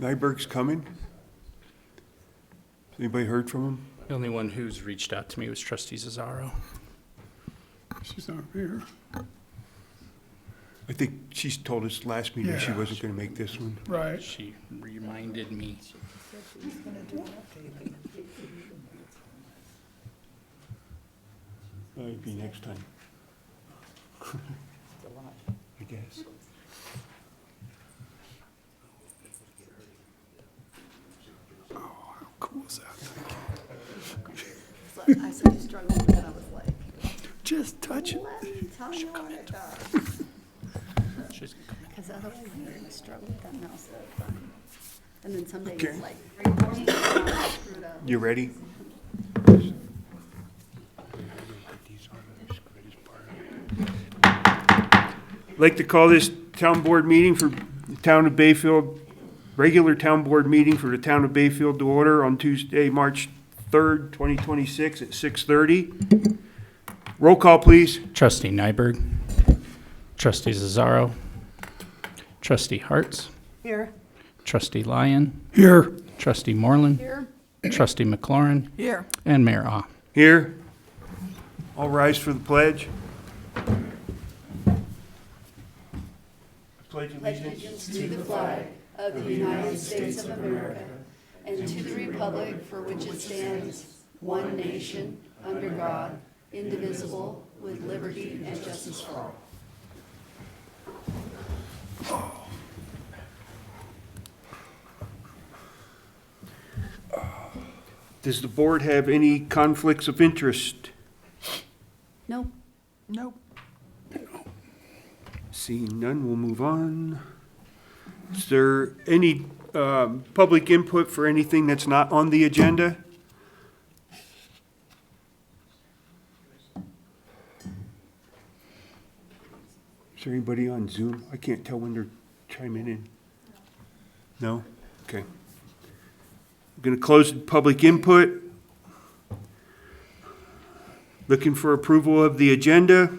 Nyberg's coming? Anybody heard from him? The only one who's reached out to me was Trustee Zazzaro. She's not here. I think she's told us last meeting she Yeah. wasn't gonna make this one. Right. She reminded me. It'd be next time. I guess. How cool is that? So I said you struggled with it, I was like, Just touch it. let me tell you what it does. She's Because otherwise you're gonna struggle with that mouse all the time. And then someday Okay. it's like, screwed up. You ready? I'd like to call this town board meeting for the town of Bayfield, regular town board meeting for the town of Bayfield to order on Tuesday, March 3rd, 2026 at 6:30. Roll call, please. Trustee Nyberg, Trustee Zazzaro, Trustee Hartz, Here. Trustee Lyon, Here. Trustee Moreland, Here. Trustee McLaurin, Here. and Mayor Ah. Here. All rise for the pledge. Pledge allegiance. To the flag of the United States of America and to the republic for which it stands, one nation, under God, indivisible, with liberty and justice for all. Does the board have any conflicts of interest? No. Nope. Seeing none, we'll move on. Is there any public input for anything that's not on the agenda? Is there anybody on Zoom? I can't tell when they're chiming in. No? Okay. I'm going to close the public input. Looking for approval of the agenda.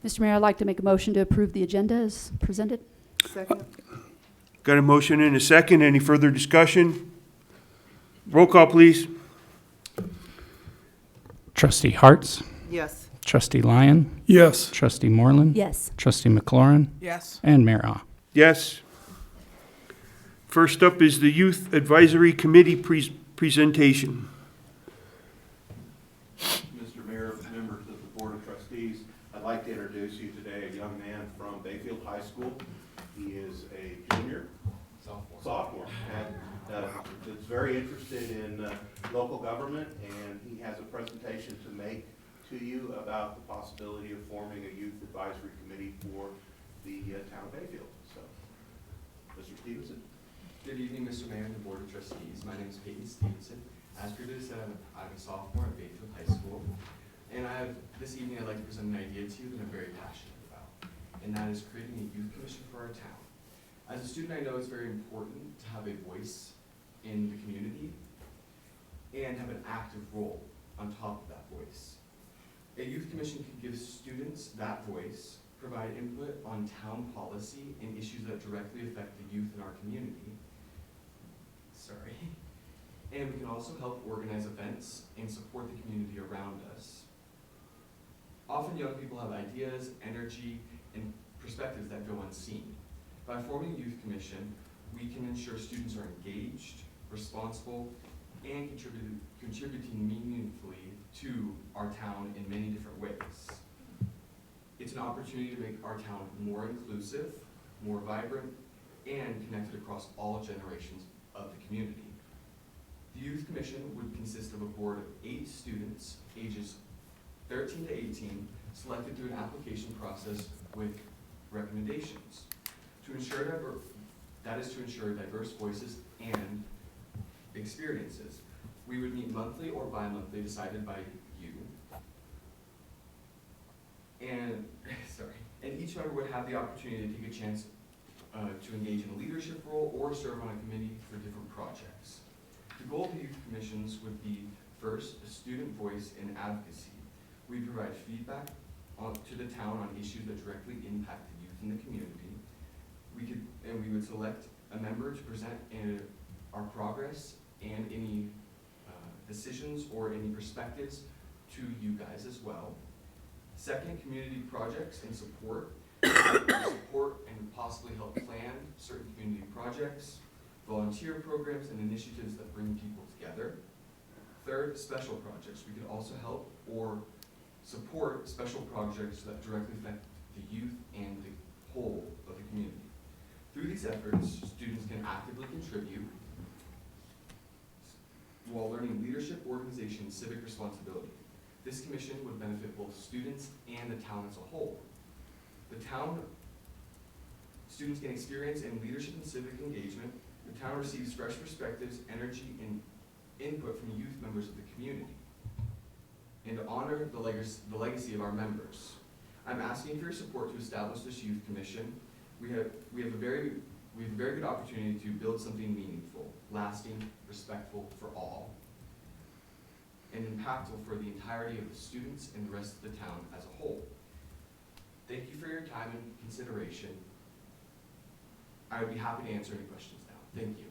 Mr. Mayor, I'd like to make a motion to approve the agenda as presented. Second. Got a motion and a second. Any further discussion? Roll call, please. Trustee Hartz, Yes. Trustee Lyon, Yes. Trustee Moreland, Yes. Trustee McLaurin, Yes. and Mayor Ah. Yes. First up is the Youth Advisory Committee presentation. Mr. Mayor, members of the Board of Trustees, I'd like to introduce you today a young man from Bayfield High School. He is a junior, sophomore, and is very interested in local government, and he has a presentation to make to you about the possibility of forming a youth advisory committee for the town of Bayfield. So, Mr. Stevenson. Good evening, Mr. Mayor and the Board of Trustees. My name is Peyton Stevenson. As previously said, I'm a sophomore at Bayfield High School. And this evening I'd like to present an idea to you that I'm very passionate about, and that is creating a youth commission for our town. As a student, I know it's very important to have a voice in the community and have an active role on top of that voice. A youth commission can give students that voice, provide input on town policy and issues that directly affect the youth in our community. And we can also help organize events and support the community around us. Often young people have ideas, energy, and perspectives that go unseen. By forming a youth commission, we can ensure students are engaged, responsible, and contributing meaningfully to our town in many different ways. It's an opportunity to make our town more inclusive, more vibrant, and connected across all generations of the community. The Youth Commission would consist of a board of 8 students, ages 13 to 18, selected through an application process with recommendations. To ensure to ensure diverse voices and experiences. We would meet monthly or bi-monthly, decided by you. And each member would have the opportunity to take a chance to engage in a leadership role or serve on a committee for different projects. The goal of the youth commissions would be, first, a student voice and advocacy. We provide feedback to the town on issues that directly impact the youth in the community. We would select a member to present our progress and any decisions or any perspectives to you guys as well. Second, community projects and support. Support and possibly help plan certain community projects, volunteer programs, and initiatives that bring people together. Third, special projects. We could also help or support special projects that directly affect the youth and the whole of the community. Through these efforts, students can actively contribute while learning leadership, organization, and civic responsibility. This commission would benefit both students and the town as a whole. The town, students gain experience in leadership and civic engagement. The town receives fresh perspectives, energy, and input from youth members of the community, and to honor the legacy of our members. I'm asking for your support to establish this youth commission. We have a very good opportunity to build something meaningful, lasting, respectful for all, and impactful for the entirety of the students and the rest of the town as a whole. Thank you for your time and consideration. I would be happy to answer any questions now. Thank you.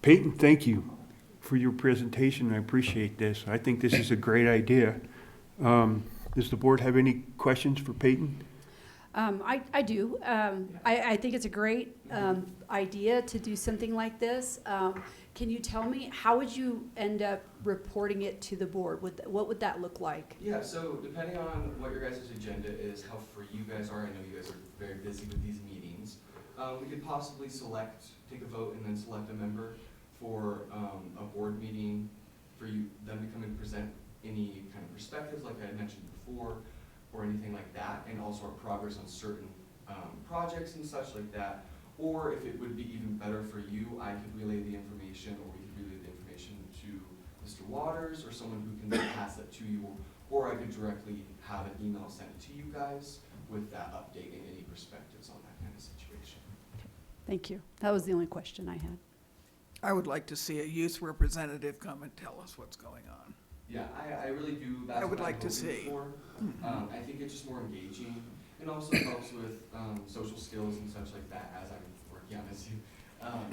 Peyton, thank you for your presentation. I appreciate this. I think this is a great idea. Does the board have any questions for Peyton? I do. I think it's a great idea to do something like this. Can you tell me, how would you end up reporting it to the board? What would that look like? Yeah, so depending on what your guys' agenda is, how free you guys are, I know you guys are very busy with these meetings, we could possibly take a vote and then select a member for a board meeting for them to come and present any kind of perspectives like I had mentioned before, or anything like that, and also our progress on certain projects and such like that. Or if it would be even better for you, I could relay the information, or we could relay the information to Mr. Waters, or someone who can then pass that to you, or I could directly have an email sent to you guys with that update and any perspectives on that kind of situation. Thank you. That was the only question I had. I would like to see a youth representative come and tell us what's going on. Yeah, I really do. That's I would what I'm like to hoping see. for. I think it's just more engaging, and also helps with social skills and such like that as I'm working on this.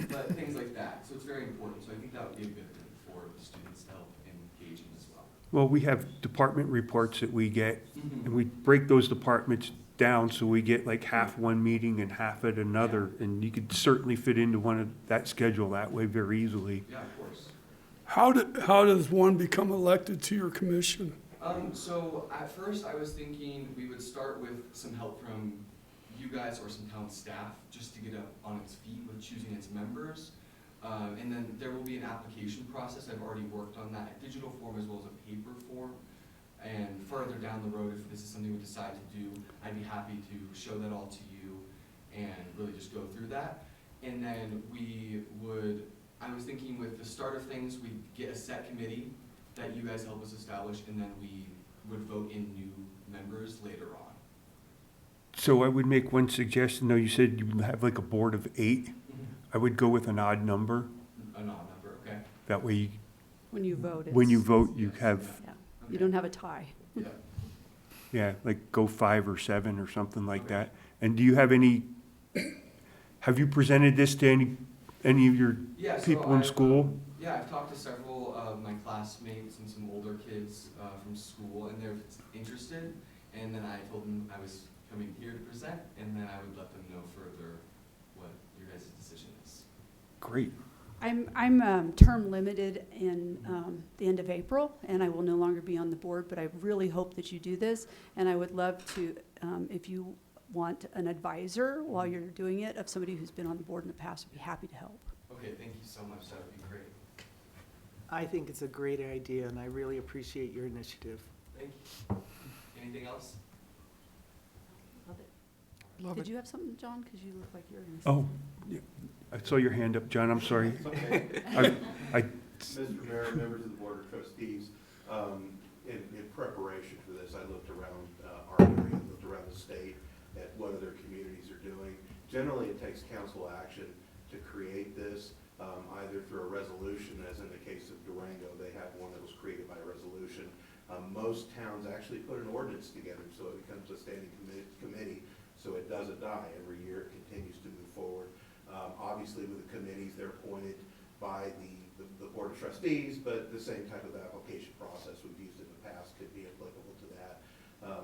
But things like that. So it's very important. So I think that would be a good thing for the students to help engaging as well. Well, we have department reports that we get, and we break those departments down, so we get like half one meeting and half at another, and you could certainly fit into one of that schedule that way very easily. Yeah, of course. How does one become elected to your commission? So at first I was thinking we would start with some help from you guys or some town staff just to get it on its feet with choosing its members. And then there will be an application process. I've already worked on that, a digital form as well as a paper form. And further down the road, if this is something we decide to do, I'd be happy to show that all to you and really just go through that. And then I was thinking with the start of things, we'd get a set committee that you guys help us establish, and then we would vote in new members later on. So I would make one suggestion, though. You said you have like a board of 8. I would go with an odd number. An odd number, okay? That way, When you vote, when you it's- vote, you have, yeah, you don't have a tie. Yeah. yeah, like go 5 or 7 or something like Okay. that. And do you have have you presented this to any of your Yeah, so people in I've, school? Yeah, I've talked to several of my classmates and some older kids from school, and they're interested. And then I told them I was coming here to present, and then I would let them know further what your guys' decision is. Great. I'm term limited in the end of April, and I will no longer be on the board, but I really hope that you do this. And I would love to, if you want an advisor while you're doing it, of somebody who's been on the board in the past, I'd be happy to help. Okay, thank you so much. That would be great. I think it's a great idea, and I really appreciate your initiative. Thank you. Anything else? Love Did it. you have something, John? Because you look like you're going to. Oh, yeah. I saw your hand up, John. I'm sorry. It's okay. I Mr. Mayor, members of the Board of Trustees, in preparation for this, I looked around our area, looked around the state at what other communities are doing. Generally, it takes council action to create this, either through a resolution, as in the case of Durango, they have one that was created by resolution. Most towns actually put an ordinance together, so it becomes a standing committee so it doesn't die. Every year it continues to move forward. Obviously with the committees, they're appointed by the Board of Trustees, but the same type of application process we've used in the past could be applicable to that.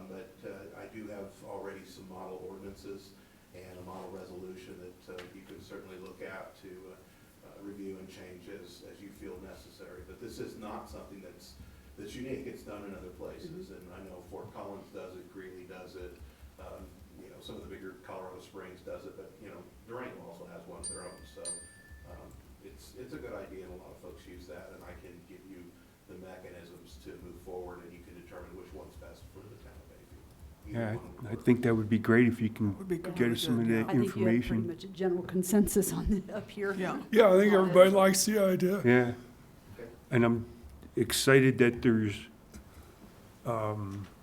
But I do have already some model ordinances and a model resolution that you can certainly look at to review and change as you feel necessary. But this is not something that's unique. It's done in other places, and I know Fort Collins does it, Greeley does it, you know, some of the bigger Colorado Springs does it, but, you know, Durango also has one of their own. So it's a good idea, and a lot of folks use that, and I can give you the mechanisms to move forward, and you can determine which one's best for the town of Bayfield. Yeah, Either one would I work. think that would be great if you can Would be good. get us some of that I think you have pretty information. much a general consensus on it up here. Yeah. Yeah, I think everybody likes the idea. Yeah, Okay. and I'm excited that there's,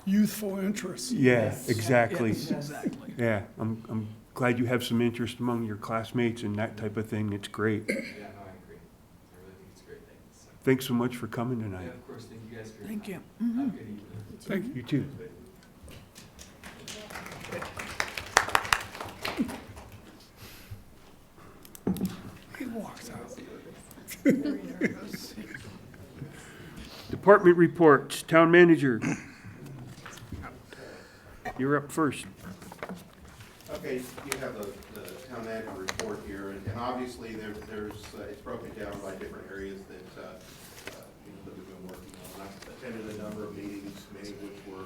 Youthful interest. yeah, exactly. Yes, exactly. Yeah, I'm glad you have some interest among your classmates and that type of thing. It's great. Yeah, no, I agree. I really think it's a great thing. So, Thanks so much for coming yeah, tonight. of course, thank you guys for your Thank time. you. Have a good evening. Thank you. You too. He walks out. Very nervous. Department reports, town manager. You're up first. Okay, you have the town manager report here, and obviously there's, it's broken down by different areas that, you know, that we've been working on. I've attended a number of meetings, many of which were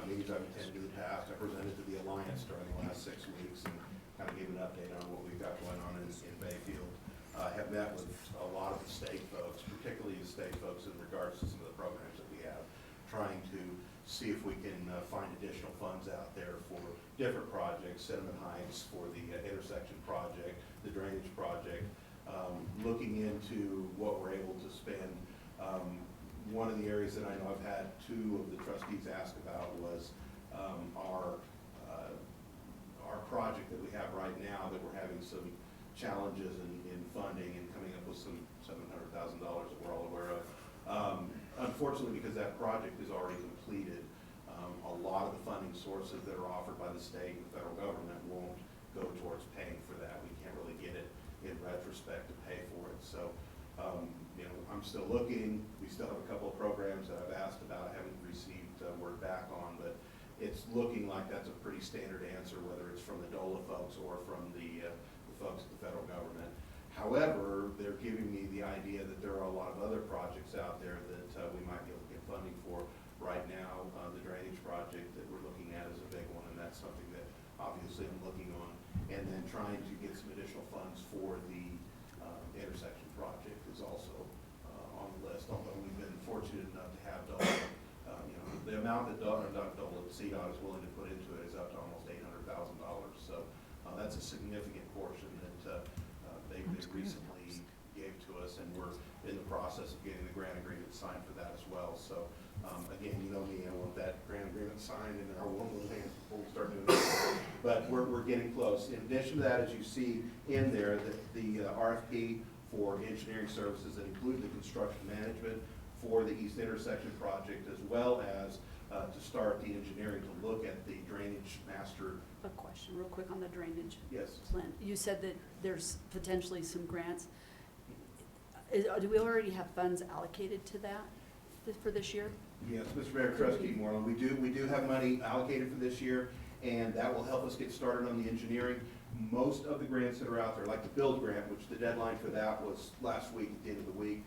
meetings I've attended in the past. I presented to the Alliance during the last 6 weeks and kind of gave an update on what we've got going on in Bayfield. I have met with a lot of the state folks, particularly the state folks in regards to some of the programs that we have, trying to see if we can find additional funds out there for different projects, Cinnamon Heights for the intersection project, the drainage project, looking into what we're able to spend. One of the areas that I know I've had 2 of the trustees ask about was our project that we have right now that we're having some challenges in funding and coming up with some $700,000 that we're all aware of. Unfortunately, because that project is already completed, a lot of the funding sources that are offered by the state and the federal government won't go towards paying for that. We can't really get it in retrospect to pay for it. So, you know, I'm still looking. We still have a couple of programs that I've asked about, I haven't received word back on, but it's looking like that's a pretty standard answer, whether it's from the DOLA folks or from the folks at the federal government. However, they're giving me the idea that there are a lot of other projects out there that we might be able to get funding for. Right now, the drainage project that we're looking at is a big one, and that's something that obviously I'm looking on. And then trying to get some additional funds for the intersection project is also on the list, although we've been fortunate enough to have DOLA, you know, the amount that CDOT is willing to put into it is up to almost $800,000. So that's a significant portion that they recently gave to us, and we're in the process of getting the grant agreement signed for that as well. So again, you know me, I want that grant agreement signed in our one little hand before we start doing it. But we're getting close. In addition to that, as you see in there, the RFP for engineering services that include the construction management for the East Intersection project, as well as to start the engineering to look at the drainage master. A question real quick on the drainage Yes. plan. You said that there's potentially some grants. Do we already have funds allocated to that for this year? Yes, Mr. Mayor, Trustee Moreland, we do have money allocated for this year, and that will help us get started on the engineering. Most of the grants that are out there, like the build grant, which the deadline for that was last week at the end of the week,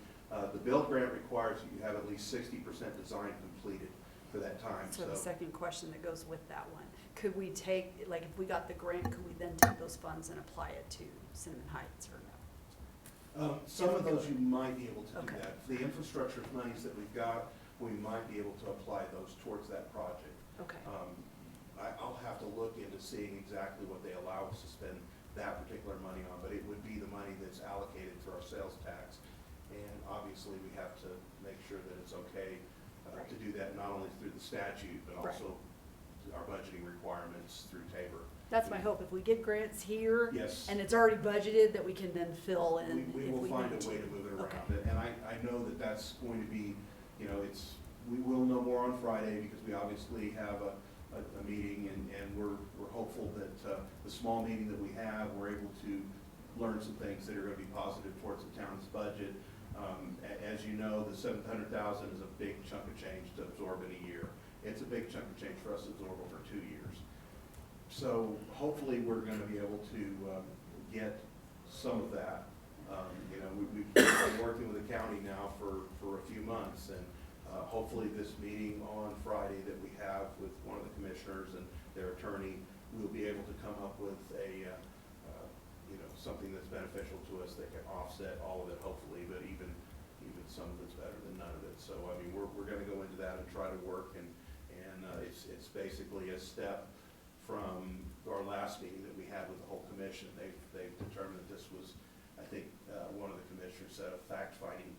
the build grant requires that you have at least 60% design completed for that time. So the second question that goes with that one, could we take, like if we got the grant, could we then take those funds and apply it to Cinnamon Heights or no? Some of those you might be able to do Okay. that. The infrastructure monies that we've got, we might be able to apply those towards that project. Okay. I'll have to look into seeing exactly what they allow us to spend that particular money on, but it would be the money that's allocated through our sales tax. And obviously, we have to make sure that it's okay to do that, not only through the statute, but Right. also our budgeting requirements through Tabor. That's my hope. If we get grants here Yes. and it's already budgeted, that we can then fill in We if will we find need a way to. to move it Okay. around. And I know that that's going to be, you know, we will know more on Friday because we obviously have a meeting, and we're hopeful that the small meeting that we have, we're able to learn some things that are going to be positive towards the town's budget. As you know, the $700,000 is a big chunk of change to absorb in a year. It's a big chunk of change for us to absorb over 2 years. So hopefully we're going to be able to get some of that. You know, we've been working with the county now for a few months, and hopefully this meeting on Friday that we have with one of the commissioners and their attorney, we'll be able to come up with a you know, something that's beneficial to us that can offset all of it, hopefully, but even some of it's better than none of it. So I mean, we're going to go into that and try to work, and it's basically a step from our last meeting that we had with the whole commission. They've determined that this was, I think, one of the commissioners said, a fact-finding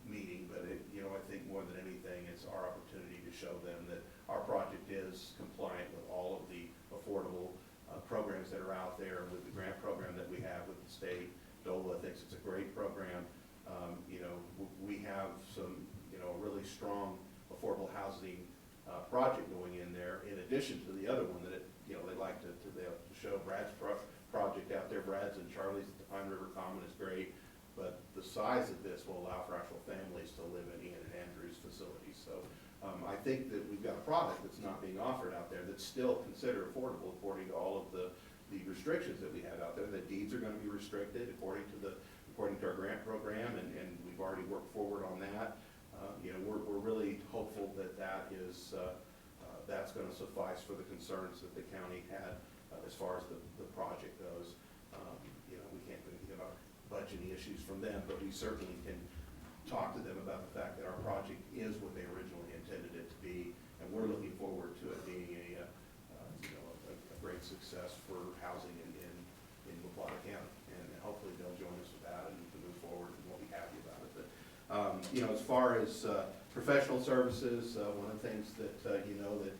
meeting, but you know, I think more than anything, it's our opportunity to show them that our project is compliant with all of the affordable programs that are out there, with the grant program that we have with the state. DOLA thinks it's a great program. You know, we have some, you know, really strong affordable housing project going in there, in addition to the other one that you know, they like to show Brad's project out there. Brad's and Charlie's at the Pine River Common is great, but the size of this will allow for actual families to live in Ian and Andrew's facilities. So I think that we've got a product that's not being offered out there that's still considered affordable according to all of the restrictions that we have out there. The deeds are going to be restricted according to our grant program, and we've already worked forward on that. You know, we're really hopeful that that's going to suffice for the concerns that the county had as far as the project goes. You know, we can't get our budgeting issues from them, but we certainly can talk to them about the fact that our project is what they originally intended it to be, and we're looking forward to it being a great success for housing in LaPlata County, and hopefully they'll join us with that, and we can move forward, and we'll be happy about it. But you know, as far as professional services, one of the things that you know that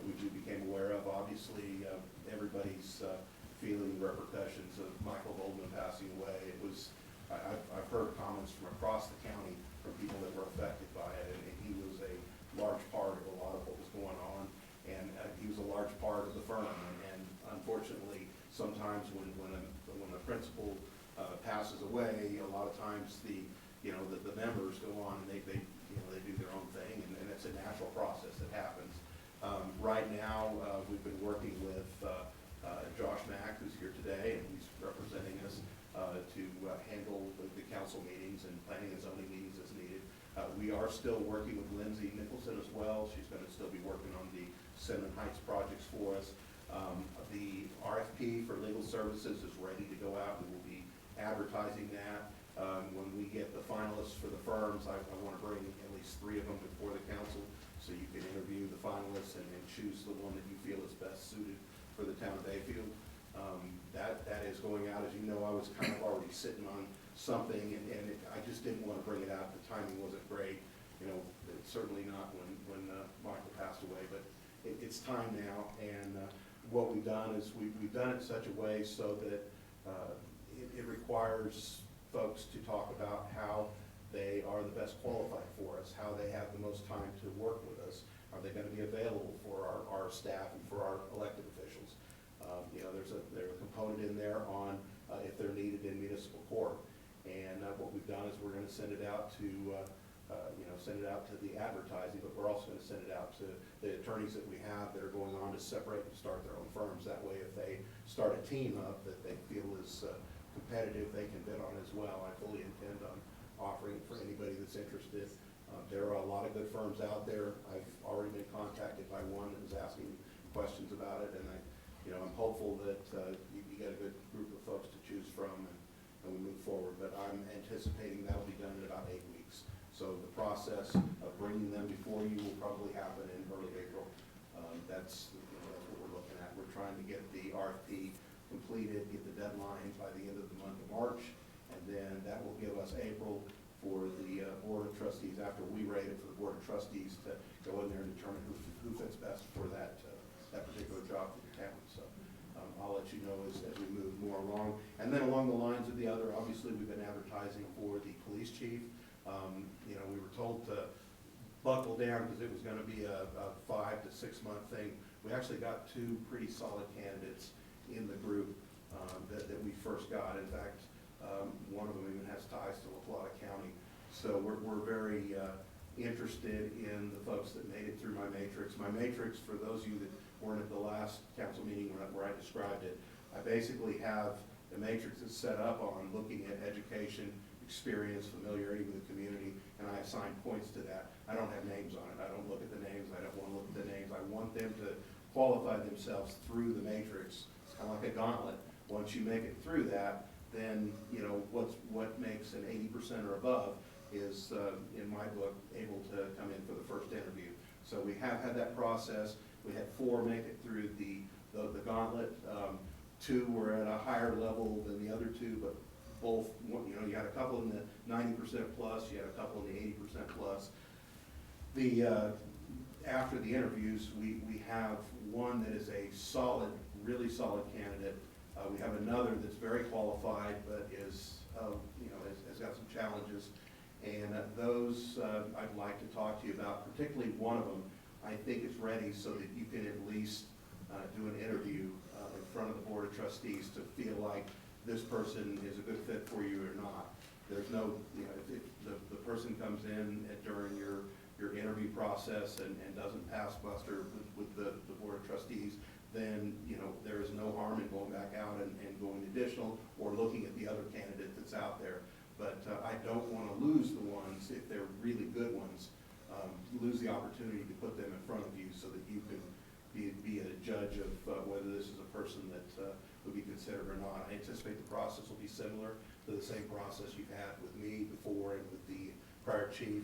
we became aware of, obviously everybody's feeling the repercussions of Michael Goldman passing away. It was, I've heard comments from across the county from people that were affected by it, and he was a large part of a lot of what was going on, and he was a large part of the firm. And unfortunately, sometimes when a principal passes away, a lot of times the members go on and they do their own thing, and it's a natural process that happens. Right now, we've been working with Josh Mack, who's here today, and he's representing us to handle the council meetings and planning and zoning meetings as needed. We are still working with Lindsay Nicholson as well. She's going to still be working on the Cinnamon Heights projects for us. The RFP for legal services is ready to go out. We will be advertising that. When we get the finalists for the firms, I want to bring at least 3 of them before the council, so you can interview the finalists and choose the one that you feel is best suited for the town of Bayfield. That is going out. As you know, I was kind of already sitting on something, and I just didn't want to bring it out. The timing wasn't great. You know, it's certainly not when Michael passed away, but it's time now. And what we've done is we've done it in such a way so that it requires folks to talk about how they are the best qualified for us, how they have the most time to work with us. Are they going to be available for our staff and for our elected officials? You know, there's a component in there on if they're needed in municipal court. And what we've done is we're going to send it out to the advertising, but we're also going to send it out to the attorneys that we have that are going on to separate and start their own firms. That way, if they start a team up that they feel is competitive, they can bid on as well. I fully intend on offering it for anybody that's interested. There are a lot of good firms out there. I've already been contacted by one that was asking questions about it, and I'm hopeful that you get a good group of folks to choose from, and we move forward. But I'm anticipating that'll be done in about 8 weeks. So the process of bringing them before you will probably happen in early April. That's what we're looking at. We're trying to get the RFP completed, get the deadline by the end of the month of March, and then that will give us April for the Board of Trustees, after we rate it, for the Board of Trustees to go in there and determine who fits best for that particular job for the town. So I'll let you know as we move more along. And then along the lines of the other, obviously we've been advertising for the police chief. We were told to buckle down because it was gonna be a 5 to 6 month thing. We actually got 2 pretty solid candidates in the group that we first got. In fact, one of them even has ties to La Plata County. So we're very interested in the folks that made it through my matrix. My matrix, for those of you that weren't at the last council meeting where I described it, I basically have the matrix that's set up on looking at education, experience, familiarity with the community, and I assign points to that. I don't have names on it. I don't look at the names. I don't want to look at the names. I want them to qualify themselves through the matrix. It's kind of like a gauntlet. Once you make it through that, then, you know, what makes an 80% or above is, in my book, able to come in for the first interview. So we have had that process. We had 4 make it through the gauntlet. 2 were at a higher level than the other 2, but both, you know, you had a couple in the 90% plus, you had a couple in the 80% plus. After the interviews, we have one that is a solid, really solid candidate. We have another that's very qualified, but is, you know, has got some challenges. And those I'd like to talk to you about, particularly one of them, I think is ready so that you can at least do an interview in front of the Board of Trustees to feel like this person is a good fit for you or not. There's no, you know, if the person comes in during your interview process and doesn't pass muster with the Board of Trustees, then, you know, there is no harm in going back out and going additional or looking at the other candidate that's out there. But I don't want to lose the ones, if they're really good ones, lose the opportunity to put them in front of you so that you can be a judge of whether this is a person that would be considered or not. I anticipate the process will be similar to the same process you've had with me before and with the prior chief.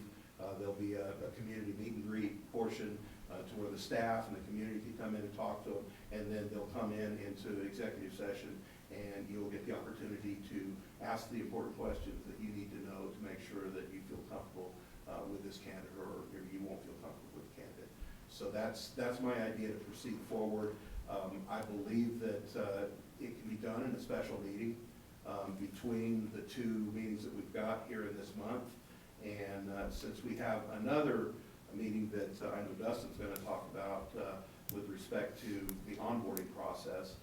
There'll be a community meet and greet portion to where the staff and the community can come in and talk to them, and then they'll come into executive session, and you'll get the opportunity to ask the important questions that you need to know to make sure that you feel comfortable with this candidate, or you won't feel comfortable with the candidate. So that's my idea to proceed forward. I believe that it can be done in a special meeting between the 2 meetings that we've got here in this month. And since we have another meeting that I know Dustin's going to talk about with respect to the onboarding process,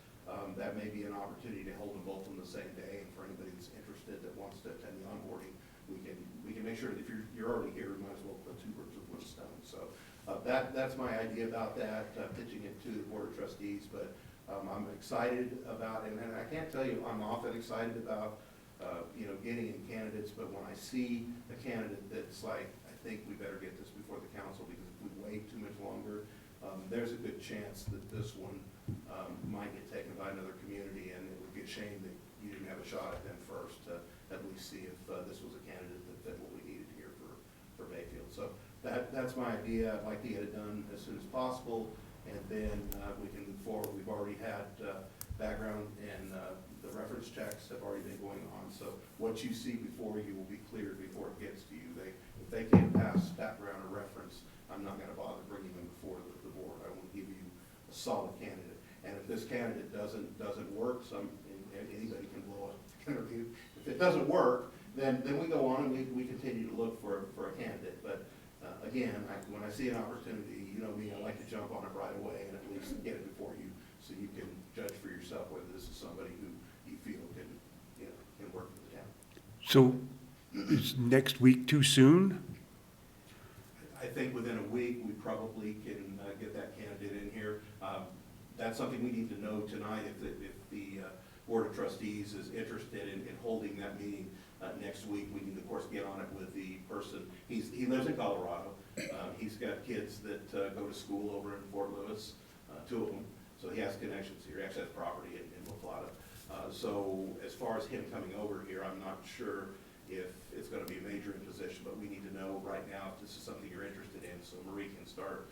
that may be an opportunity to hold them both on the same day. And for anybody that's interested that wants to attend the onboarding, we can make sure that if you're already here, we might as well put 2 birds with 1 stone. So that's my idea about that, pitching it to the Board of Trustees. But I'm excited about it, and I can't tell you I'm often excited about you know, getting in candidates, but when I see a candidate that's like, I think we better get this before the council, because if we wait too much longer, there's a good chance that this one might get taken by another community, and it would be a shame that you didn't have a shot at them first to at least see if this was a candidate that fit what we needed here for Bayfield. So that's my idea. I'd like to get it done as soon as possible, and then we can move forward. We've already had background and the reference checks have already been going on. So what you see before you will be cleared before it gets to you. If they can't pass background or reference, I'm not going to bother bringing them before the board. I want to give you a solid candidate. And if this candidate doesn't work, anybody can blow an interview. If it doesn't work, then we go on and we continue to look for a candidate. But again, when I see an opportunity, you know me, I like to jump on it right away and at least get it before you, so you can judge for yourself whether this is somebody who you feel can work for the town. So is next week too soon? I think within a week, we probably can get that candidate in here. That's something we need to know tonight. If the Board of Trustees is interested in holding that meeting next week, we need to, of course, get on it with the person. He lives in Colorado. He's got kids that go to school over in Fort Lewis, 2 of them. So he has connections here. He actually has property in La Plata. So as far as him coming over here, I'm not sure if it's going to be a major imposition, but we need to know right now if this is something you're interested in, so Marie can start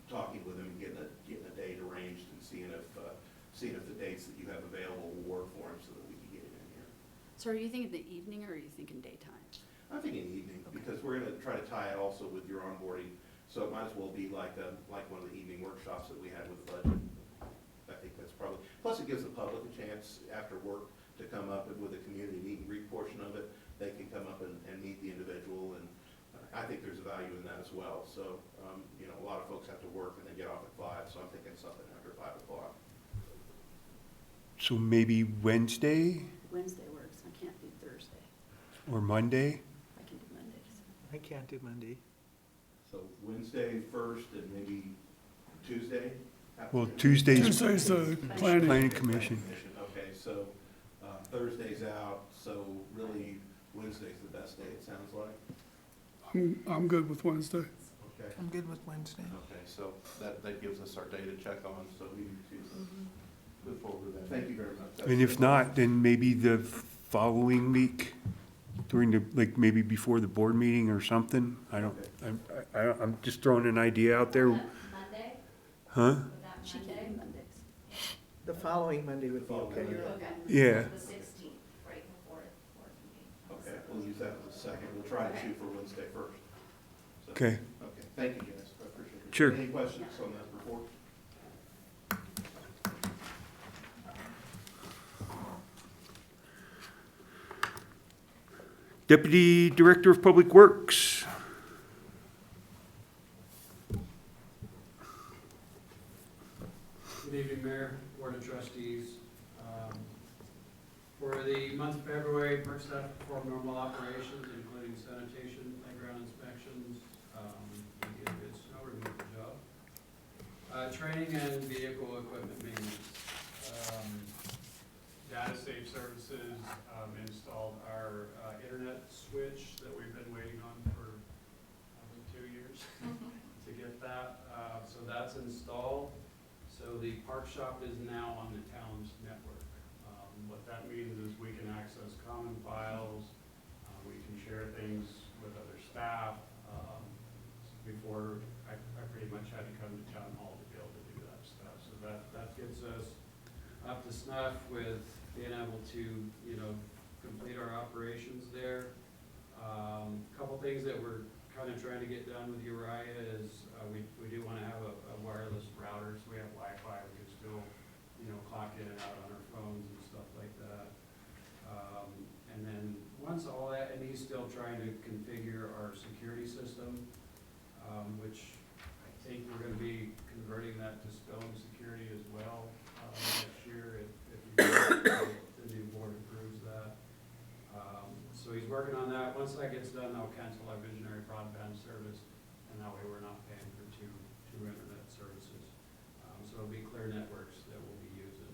talking with him and getting a date arranged and seeing if the dates that you have available will work for him so that we can get him in here. So are you thinking the evening or are you thinking daytime? I'm thinking evening, because we're going to try to tie it also with your onboarding, so it might as well be like one of the evening workshops that we had with budget. I think that's probably, plus it gives the public a chance after work to come up and with a community meet and greet portion of it, they can come up and meet the individual and I think there's a value in that as well. So, you know, a lot of folks have to work and they get off at 5, so I'm thinking something after 5 o'clock. So maybe Wednesday Wednesday works, I can't do Thursday, or Monday? I can do Mondays. I can't do Monday. So Wednesday first and maybe Tuesday? Well, Tuesday's Tuesday's the planning. planning commission. Okay, so Thursday's out, so really Wednesday's the best day, it sounds like. I'm good with Wednesday. Okay. I'm good with Wednesday. Okay, so that gives us our day to check on, so we need to move forward with that. Thank you very much. And if not, then maybe the following week during the, like, maybe before the board meeting or something. I'm just throwing an idea out there. Monday? Huh? She can do Mondays. The following Monday would be okay. Okay. Yeah. The 16th, right before the board meeting. Okay, we'll use that as a second. We'll try to shoot for Wednesday first. So, Okay. Okay, thank you, Janice. I appreciate it. Sure. Any questions on that report? Deputy Director of Public Works. Good evening, Mayor, Board of Trustees. For the month of February, park staff performed normal operations, including sanitation, playground inspections. We did a good snow removal job. Training and vehicle equipment maintenance. Data Safe Services installed our internet switch that we've been waiting on for probably 2 years to get that. So that's installed. So the park shop is now on the town's network. What that means is we can access common files, we can share things with other staff. Before, I pretty much had to come to town hall to be able to do that stuff. So that gets us up to snuff with being able to, you know, complete our operations there. Couple things that we're kind of trying to get done with Uriah is we do want to have a wireless router, so we have Wi-Fi, we can still, you know, clock in and out on our phones and stuff like that. And then once all that, and he's still trying to configure our security system, which I think we're going to be converting that to stone security as well next year if the new board approves that. So he's working on that. Once that gets done, I'll cancel our visionary broadband service, and that way we're not paying for two internet services. So it'll be Clear Networks that we'll be using.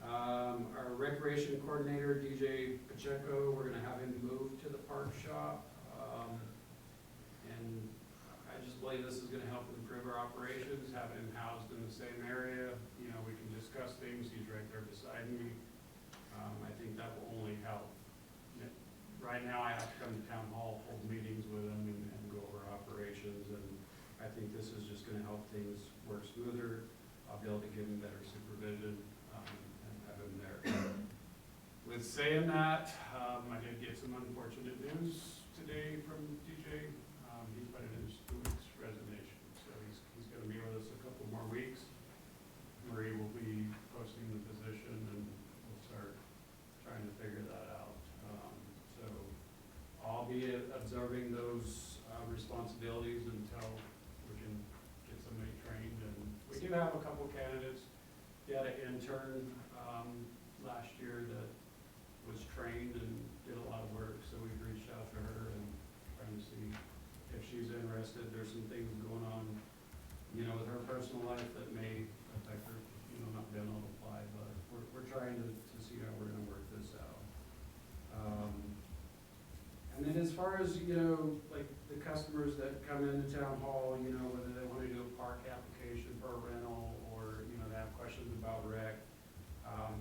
Our recreation coordinator, DJ Pacheco, we're gonna have him move to the park shop. And I just believe this is gonna help improve our operations, having him housed in the same area. You know, we can discuss things, he's right there beside me. I think that will only help. Right now, I have to come to town hall, hold meetings with him and go over operations, and I think this is just gonna help things work smoother. I'll be able to give him better supervision, and have him there. With saying that, I did get some unfortunate news today from DJ. He put in his 2 weeks resignation, so he's gonna be with us a couple more weeks. Marie will be posting the position, and we'll start trying to figure that out. So I'll be observing those responsibilities until we can get somebody trained. And we do have a couple candidates. We had an intern last year that was trained and did a lot of work, so we've reached out to her and trying to see if she's interested. There's some things going on, you know, with her personal life that may affect her, you know, not being able to apply, but we're trying to see how we're gonna work this out. And then as far as, you know, like the customers that come into town hall, you know, whether they wanna do a park application for a rental or, you know, they have questions about rec,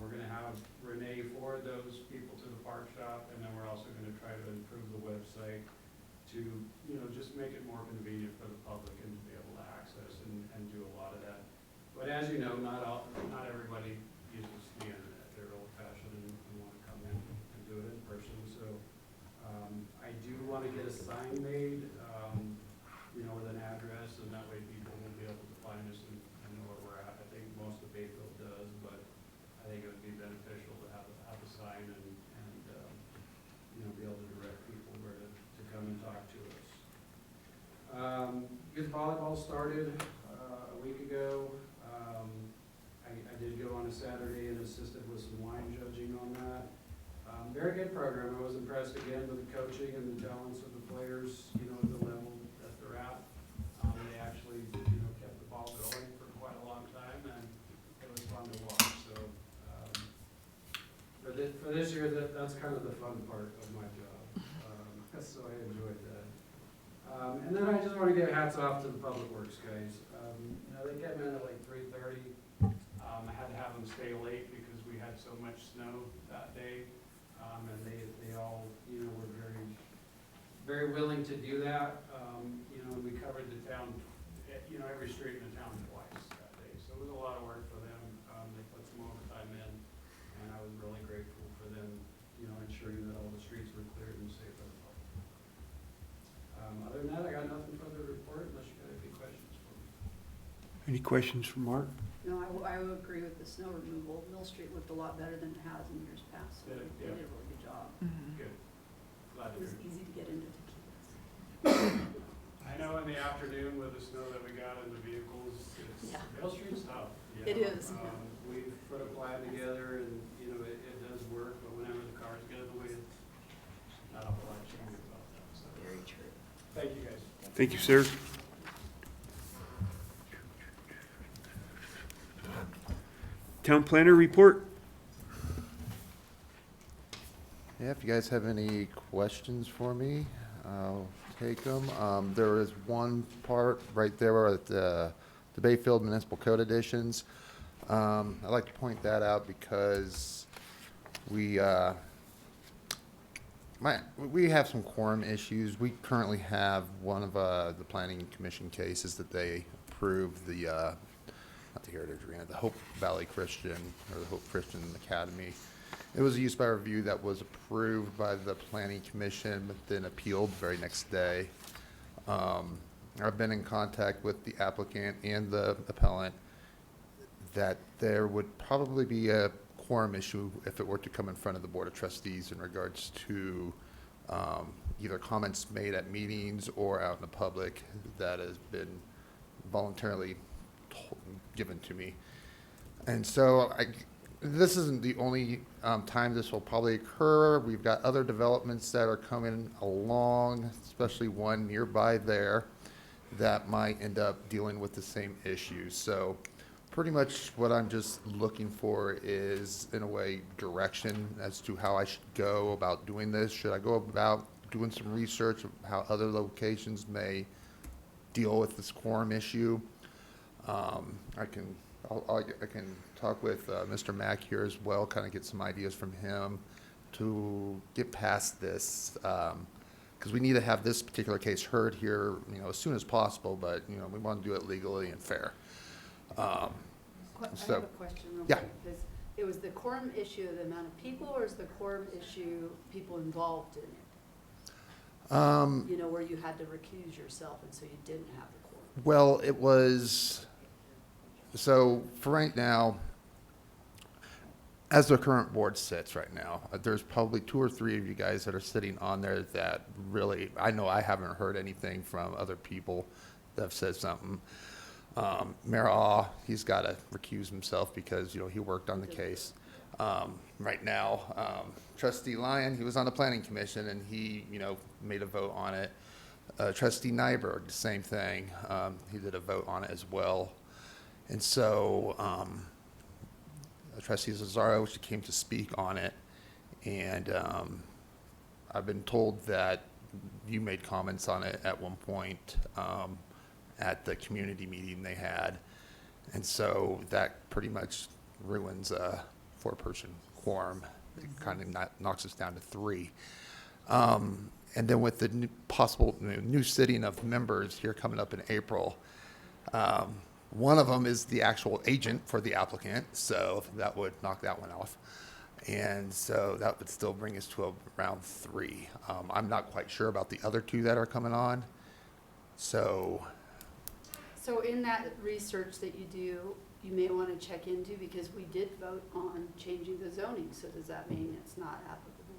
we're gonna have Renee forward those people to the park shop, and then we're also gonna try to improve the website to, you know, just make it more convenient for the public and to be able to access and do a lot of that. But as you know, not everybody uses the internet. They're old fashioned and wanna come in and do it in person, so, I do wanna get a sign made, you know, with an address, and that way people will be able to find us and know where we're at. I think most of Bayfield does, but I think it would be beneficial to have a sign and you know, be able to direct people where to come and talk to us. all started a week ago. I did go on a Saturday and assisted with some wine judging on that. Very good program. I was impressed again with the coaching and the talents of the players, you know, at the level that they're at. They actually, you know, kept the ball going for quite a long time, and it was fun to watch. So for this year, that's kind of the fun part of my job. So I enjoyed that. And then I just want to give hats off to the Public Works guys. You know, they came in at like 3:30. I had to have them stay late because we had so much snow that day. And they all, you know, were very, very willing to do that. You know, we covered the town, you know, every street in the town twice that day. So it was a lot of work for them. They put some overtime in, and I was really grateful for them, you know, ensuring that all the streets were cleared and safe for the public. Other than that, I got nothing further to report unless you got any questions for me. Any questions for Mark? No, I would agree with the snow removal. Mill Street looked a lot better than it has in years past. So Did it? they Yeah. did a really good job. Good. Glad to It was hear. easy to get into tequilas. I know in the afternoon with the snow that we got in the vehicles, it's, Yeah. Mail Street's tough. you It know. is. We've put a plan together and, you know, it does work, but whenever the cars get in the way, it's not a whole lot you can do about that, so. Very true. Thank you, guys. Thank you, sir. Town planner report? Yeah, if you guys have any questions for me, I'll take them. There is one part right there at the Bayfield Municipal Code Editions. I'd like to point that out because we have some quorum issues. We currently have one of the Planning Commission cases that they approved, not the Heritage Arena, the Hope Valley Christian, or the Hope Christian Academy. It was a use by review that was approved by the Planning Commission, but then appealed the very next day. I've been in contact with the applicant and the appellant that there would probably be a quorum issue if it were to come in front of the Board of Trustees in regards to either comments made at meetings or out in the public that has been voluntarily given to me. And so this isn't the only time this will probably occur. We've got other developments that are coming along, especially one nearby there that might end up dealing with the same issues. So pretty much what I'm just looking for is, in a way, direction as to how I should go about doing this. Should I go about doing some research of how other locations may deal with this quorum issue? I can talk with Mr. Mack here as well, kind of get some ideas from him to get past this, because we need to have this particular case heard here, you know, as soon as possible. But you know, we want to do it legally and fair. I So- have a question real Yeah. quick. Because it was the quorum issue, the amount of people, or is the quorum issue people involved in it? You know, where you had to recuse yourself and so you didn't have the quorum. Well, it was, so for right now, as the current board sits right now, there's probably 2 or 3 of you guys that are sitting on there that really, I know I haven't heard anything from other people that have said something. Mayor Ah, he's got to recuse himself because, you know, he worked on the case. Right now, Trustee Lyon, he was on the Planning Commission and he, you know, made a vote on it. Trustee Nyberg, the same thing. He did a vote on it as well. And so, Trustee Cesaro, she came to speak on it. And I've been told that you made comments on it at one point at the community meeting they had. And so that pretty much ruins a 4-person quorum. It kind of knocks us down to 3. And then with the possible new sitting of members here coming up in April, one of them is the actual agent for the applicant, so that would knock that one off. And so that would still bring us to around 3. I'm not quite sure about the other 2 that are coming on. So in that research that you do, you may want to check into, because we did vote on changing the zoning, so does that mean it's not applicable?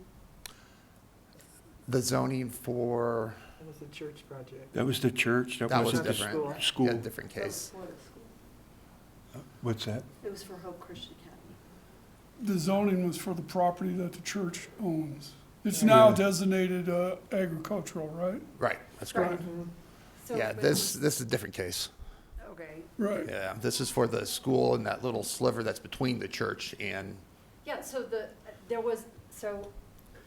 The zoning for, That was the church project. That was the church, that that was wasn't the different. school. school. Yeah, different case. What's that? It was for Hope Christian Academy. The zoning was for the property that the church owns. It's now Yeah. designated agricultural, right? Right, that's correct. So, Yeah, but- this is a different case. Okay, Right. Yeah, this is for the school and that little sliver that's between the church and, yeah, so so,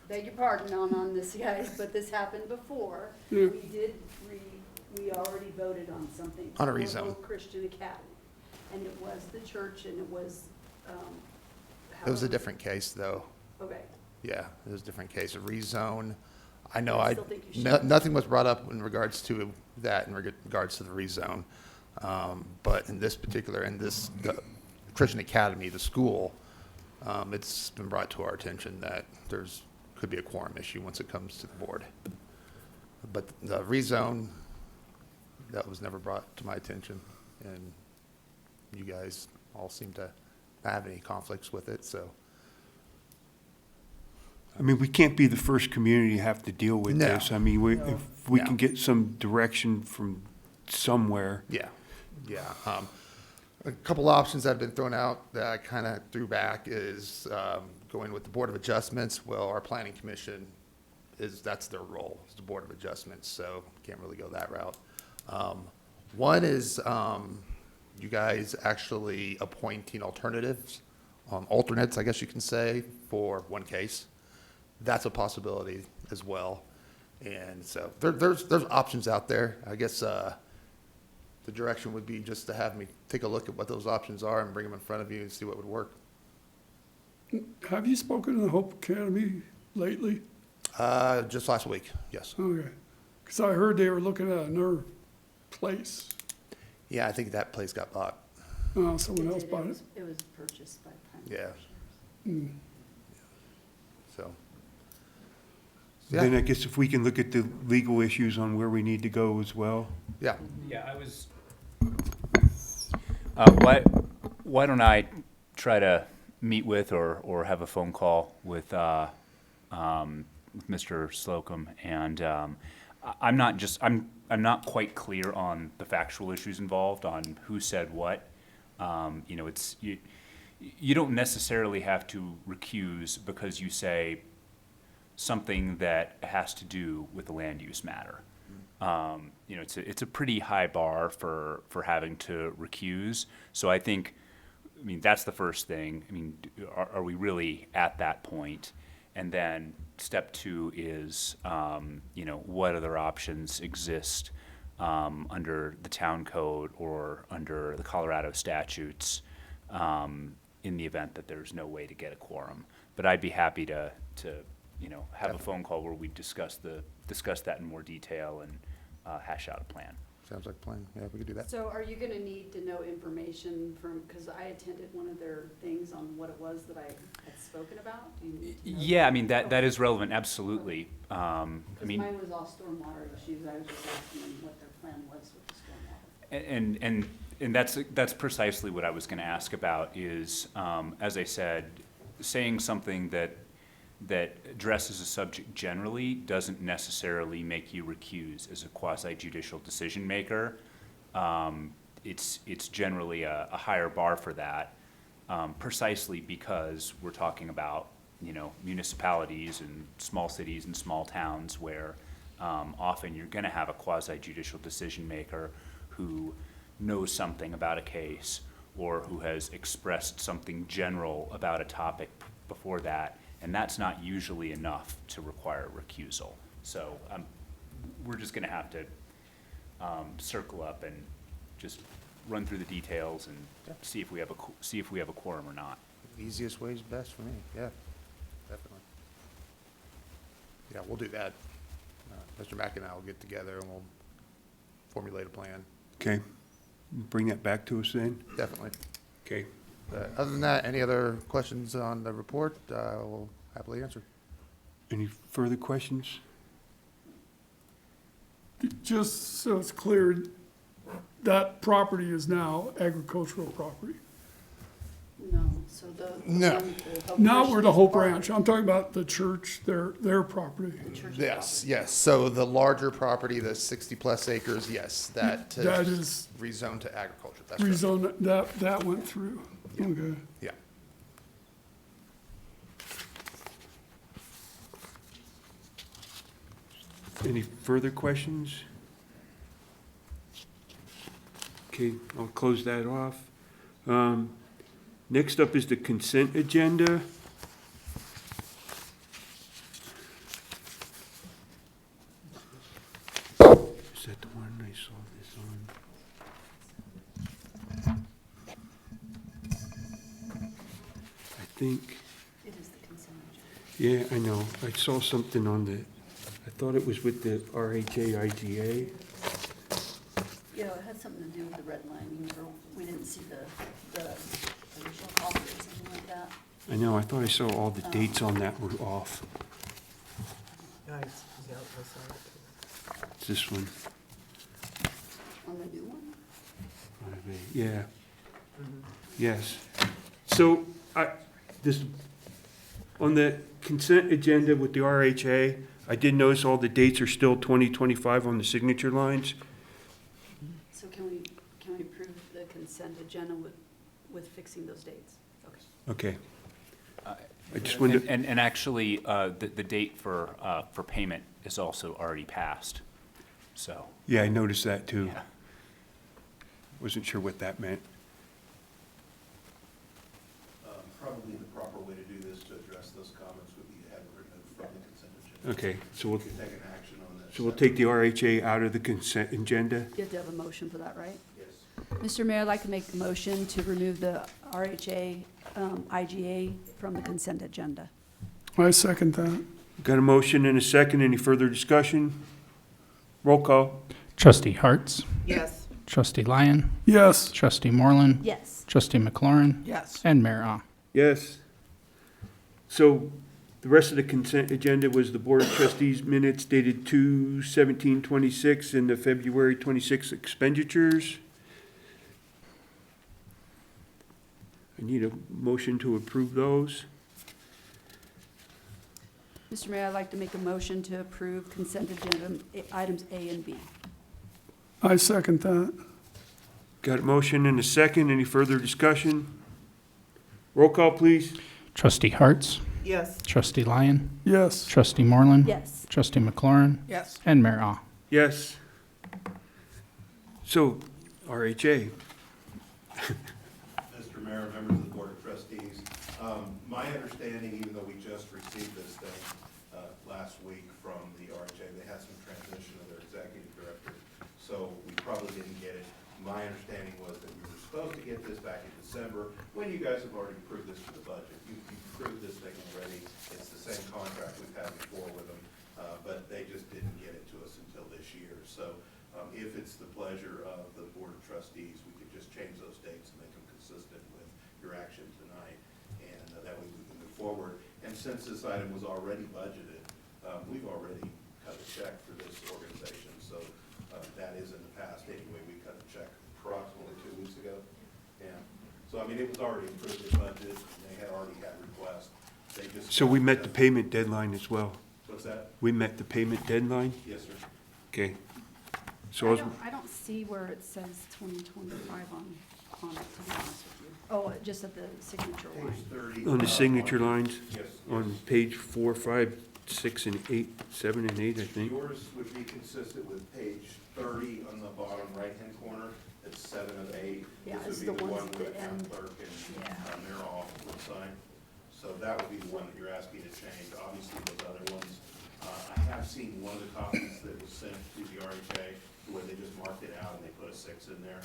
beg your pardon on this, guys, but this happened before. Yeah. We already voted on something. On a for rezone. Hope Christian Academy, and it was the church, and it was, it was a however- different case, though. Okay, Yeah, it was a different case, a rezone. I know I still think you should. nothing was brought up in regards to that, in regards to the rezone. But in this particular, the Christian Academy, the school, it's been brought to our attention that could be a quorum issue once it comes to the board. But the rezone, that was never brought to my attention, and you guys all seem to not have any conflicts with it, so. I mean, we can't be the first community to have to deal with No. this. I mean, if we No. can get some direction from somewhere. Yeah, yeah. A couple options that have been thrown out that I kind of threw back is going with the Board of Adjustments. Well, our Planning Commission that's their role, is the Board of Adjustments, so can't really go that route. One is you guys actually appointing alternates, I guess you can say, for one case. That's a possibility as well. And so there's options out there. I guess the direction would be just to have me take a look at what those options are and bring them in front of you and see what would work. Have you spoken to the Hope Academy lately? Just last week, yes. Okay. Because I heard they were looking at another place. Yeah, I think that place got bought. Someone else bought it. It was purchased by Prime Yeah. Commissioners. So, Then yeah, I guess if we can look at the legal issues on where we need to go as well. yeah. Yeah, I was, why don't I try to meet with or have a phone call with Mr. Slocum, and I'm not quite clear on the factual issues involved, on who said what. You know, you don't necessarily have to recuse because you say something that has to do with the land use matter. You know, it's a pretty high bar for having to recuse. So I mean, that's the first thing. I mean, are we really at that point? And then step two is, you know, what other options exist under the town code or under the Colorado statutes in the event that there's no way to get a quorum. But I'd be happy to you know, have a phone call where we discuss that in more detail and hash out a plan. Sounds like a plan. Yeah, we could do that. So are you gonna need to know information from, because I attended one of their things on what it was that I had spoken about? Do you need to know? Yeah, I mean, that is relevant, absolutely. I Because mean, mine was all stormwater issues, I was just asking them what their plan was with the stormwater. and that's precisely what I was gonna ask about is, as I said, saying something that addresses a subject generally doesn't necessarily make you recuse as a quasi-judicial decision maker. It's generally a higher bar for that, precisely because we're talking about, you know, municipalities and small cities and small towns where often you're gonna have a quasi-judicial decision maker who knows something about a case or who has expressed something general about a topic before that. And that's not usually enough to require recusal. So we're just gonna have to circle up and just run through the details and see if we have a quorum or not. Easiest way is best for me. Yeah, definitely. Yeah, we'll do that. Mr. Mack and I will get together and we'll formulate a plan. Okay? Bring that back to us then? Definitely. Okay. Other than that, any other questions on the report? We'll happily answer. Any further questions? Just so it's clear, that property is now agricultural property. No, So the. No. one, the Hope Not Christian where the is Hope part of Ranch, I'm talking about the church, their property. the church's Yes, yes. So the larger property, the 60-plus acres, yes, that That is is rezoned to agriculture. That's right. rezone, that went through. Okay. Yeah. Any further questions? Okay, I'll close that off. Next up is the consent agenda. Is that the one I saw this on? I think, It is the consent agenda. yeah, I know. I saw something on the, I thought it was with the RHA IGA. Yeah, it had something to do with the redlining, or we didn't see the original copy or something like that. I know, I thought I saw all the dates on that were off. Nice. Yeah, that's all right. It's this one. On the new one? Yeah. Yes. So, on the consent agenda with the RHA, I did notice all the dates are still 2025 on the signature lines. So can we approve the consent agenda with fixing those dates? Okay. Okay. I just wanted, And actually, the date for payment is also already passed, so. yeah, I noticed that too. Yeah. Wasn't sure what that meant. Probably the proper way to do this to address those comments would be to have it removed from the consent agenda. Okay, so we'll, We can take an action on that. so we'll take the RHA out of the consent agenda. You have to have a motion for that, right? Yes. Mr. Mayor, I'd like to make a motion to remove the RHA, IGA from the consent agenda. I second that. Got a motion and a second. Any further discussion? Roll call. Trustee Harts, Yes. Trustee Lyon, Yes, Trustee Moreland, Yes. Trustee McLaurin, Yes. and Mayor Ah. Yes. So the rest of the consent agenda was the Board of Trustees minutes dated 2/17/26 and the February 26 expenditures. I need a motion to approve those. Mr. Mayor, I'd like to make a motion to approve consent agenda items A and B. I second that. Got a motion and a second. Any further discussion? Roll call, please. Trustee Harts, Yes. Trustee Lyon, Yes, Trustee Moreland, Yes. Trustee McLaurin, Yes. and Mayor Ah. Yes. So, RHA. Mr. Mayor, members of the Board of Trustees, my understanding, even though we just received this thing last week from the RHA, they had some transition of their executive director, so we probably didn't get it. My understanding was that we were supposed to get this back in December, when you guys have already approved this for the budget. You approved this thing already. It's the same contract we've had before with them, but they just didn't get it to us until this year. So if it's the pleasure of the Board of Trustees, we could just change those dates and make them consistent with your action tonight, and that way we can move forward. And since this item was already budgeted, we've already cut a check for this organization, so that is in the past. Anyway, we cut a check approximately 2 weeks ago. Yeah. So, I mean, it was already approved in budget, and they had already had requests. They just. So we met the payment deadline as well. What's that? We met the payment deadline? Yes, sir. Okay. So, I don't see where it says 2025 on it, to be honest with you. Oh, just at the signature Page line. 30. on the signature lines, Yes. on page 4, 5, 6, and 8, 7 and 8, I think. Yours would be consistent with page 30 on the bottom right-hand corner. It's 7 of 8. Yeah, This it's would be the the ones one at with the the town end. clerk and Yeah. Mayor Off would sign. So that would be the one that you're asking to change. Obviously, those other ones, I have seen one of the copies that was sent to the RHA where they just marked it out and they put a 6 in there.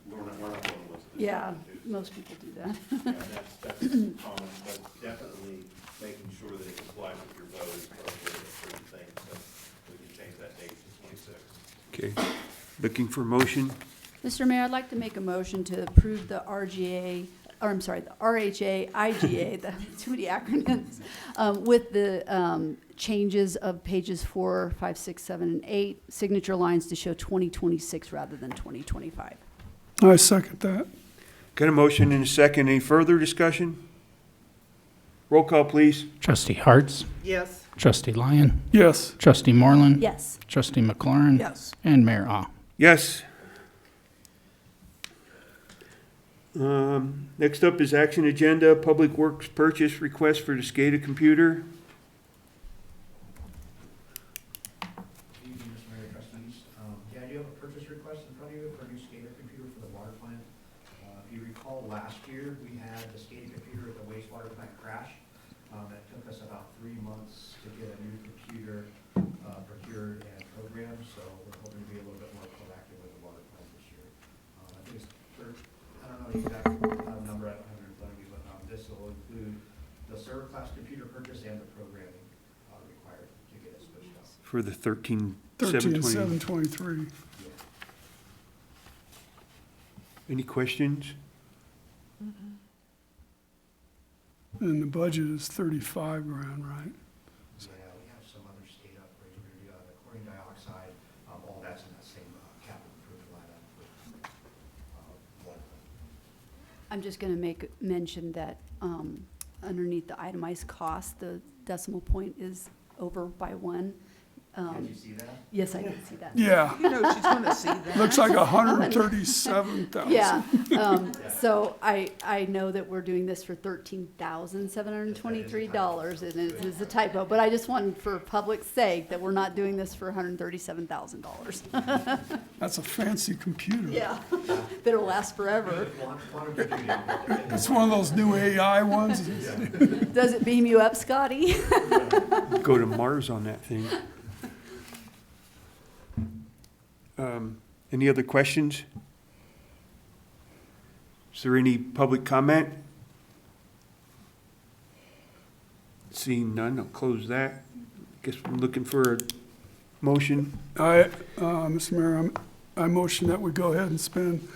We're not one of the ones that. Yeah, do. most people do that. Yeah, that's common, but definitely making sure that it complies with your vote is probably a pretty thing, so we can change that date to 26. Okay. Looking for motion? Mr. Mayor, I'd like to make a motion to approve the RGA, or I'm sorry, the RHA, IGA, the too many acronyms, with the changes of pages 4, 5, 6, 7, and 8, signature lines to show 2026 rather than 2025. I second that. Got a motion and a second. Any further discussion? Roll call, please. Trustee Harts, Yes. Trustee Lyon, Yes. Trustee Moreland. Yes. Trustee McLaurin. Yes. And Mayor Ah. Yes. Next up is action agenda, Public Works purchase request for the SCADA computer. Good evening, Mr. Mayor, trustees. Yeah, you have a purchase request in front of you for a new SCADA computer for the water plant. If you recall, last year, we had the SCADA computer at the wastewater plant crash. It took us about 3 months to get a new computer procured and programmed, so we're hoping to be a little bit more proactive with the water plant this year. I think it's, I don't know the exact number, I don't have it in front of me, but this will include the server class computer purchase and the programming required to get it switched up. For the 13,723. Any questions? And the budget is 35 grand, right? Yeah, we have some other state upgrades, we're gonna do the chlorine dioxide, all that's in that same capital improvement line item for water. I'm just going to make mention that underneath the itemized cost, the decimal point is over by 1. Did you see that? Yes, I did see that. Yeah, You know, she's gonna see that. looks like 137,000. Yeah, so I know that we're doing this for $13,723, and it is a typo, but I just wanted, for public's sake, that we're not doing this for $137,000. That's a fancy computer. Yeah, that'll last forever. Quantum computing. It's one of those new AI ones. Does it beam you up, Scotty? Go to Mars on that thing. Any other questions? Is there any public comment? Seeing none, I'll close that. Guess I'm looking for a motion. Mr. Mayor, I motion that we go ahead and spend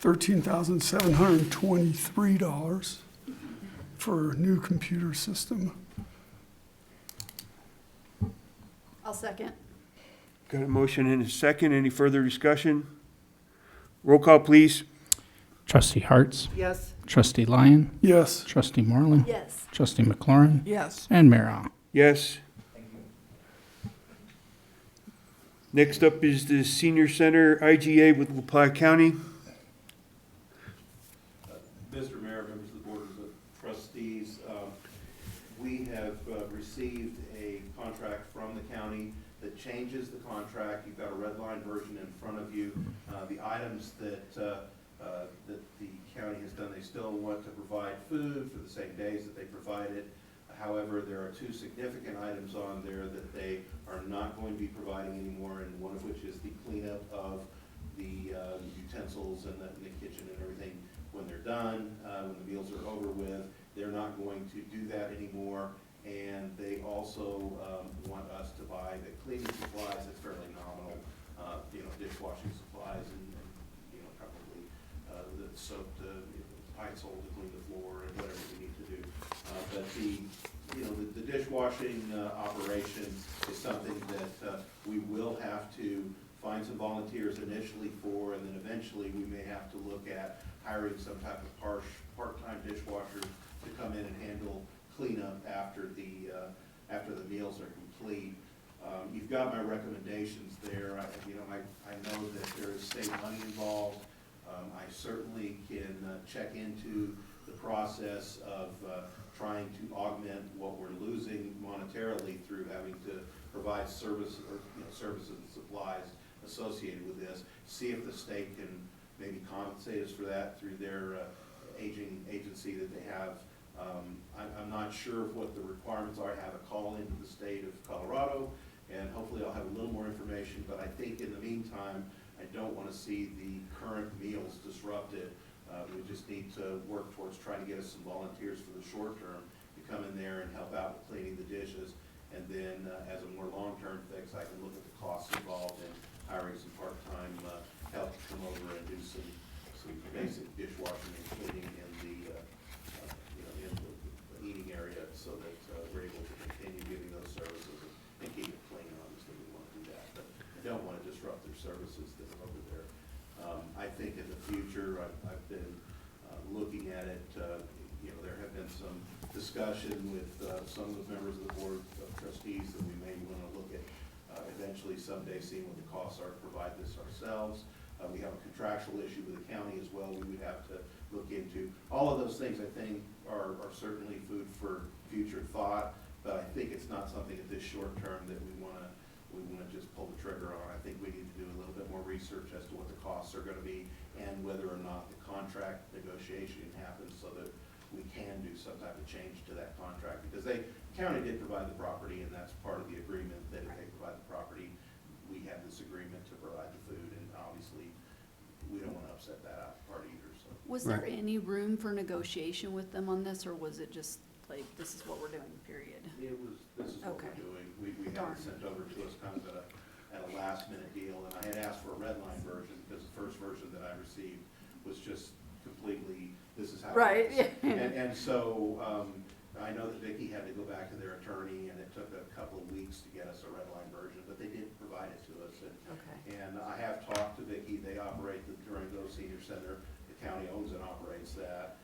$13,723 for a new computer system. I'll second. Got a motion and a second. Any further discussion? Roll call, please. Trustee Harts, Yes. Trustee Lyon, Yes. Trustee Moreland. Yes. Trustee McLaurin. Yes. And Mayor Ah. Yes. Next up is the Senior Center IGA with LaPlatte County. Mr. Mayor, members of the Board of Trustees, we have received a contract from the county that changes the contract. You've got a red line version in front of you. The items that the county has done, they still want to provide food for the same days that they provide it. However, there are 2 significant items on there that they are not going to be providing anymore, and one of which is the cleanup of the utensils and the kitchen and everything when they're done, when the meals are over with. They're not going to do that anymore, and they also want us to buy the cleaning supplies. It's fairly nominal, dishwashing supplies and probably the soap, Pine-Sol to clean the floor and whatever we need to do. But the dishwashing operation is something that we will have to find some volunteers initially for, and then eventually we may have to look at hiring some type of part-time dishwasher to come in and handle cleanup after the meals are complete. You've got my recommendations there. I know that there is state money involved. I certainly can check into the process of trying to augment what we're losing monetarily through having to provide services and supplies associated with this. See if the state can maybe compensate us for that through their aging agency that they have. I'm not sure of what the requirements are. I have a call into the state of Colorado, and hopefully I'll have a little more information, but I think in the meantime, I don't want to see the current meals disrupted. We just need to work towards trying to get us some volunteers for the short term to come in there and help out with cleaning the dishes. And then as a more long-term fix, I can look at the costs involved in hiring some part-time help to come over and do some basic dishwashing and cleaning in the eating area, so that we're able to continue giving those services and keep it clean. Obviously, we want to do that, but I don't want to disrupt their services that are over there. I think in the future, I've been looking at it. There have been been some discussion with some of the members of the Board of Trustees that we may want to look at eventually someday seeing what the costs are to provide this ourselves. We have a contractual issue with the county as well we would have to look into. All of those things, I think, are certainly food for future thought, but I think it's not something at this short term that we want to just pull the trigger on. I think we need to do a little bit more research as to what the costs are going to be and whether or not the contract negotiation happens so that we can do some type of change to that contract, because the county did provide the property, and that's part of the agreement, that if they provide the property, we have this agreement to provide the food, and obviously, we don't want to upset that part either, so. Was there any room for negotiation with them on this, or was it just like, this is what we're doing, period? This is what we're doing. We had it sent over to us kind of at a last minute deal, and I had asked for a red line version, because the first version that I received was just completely, this is how it is. And so, I know that Vicki had to go back to their attorney, and it took a couple of weeks to get us a red line version, but they did provide it to us. And I have talked to Vicki. They operate the Durango Senior Center. The county owns and operates that.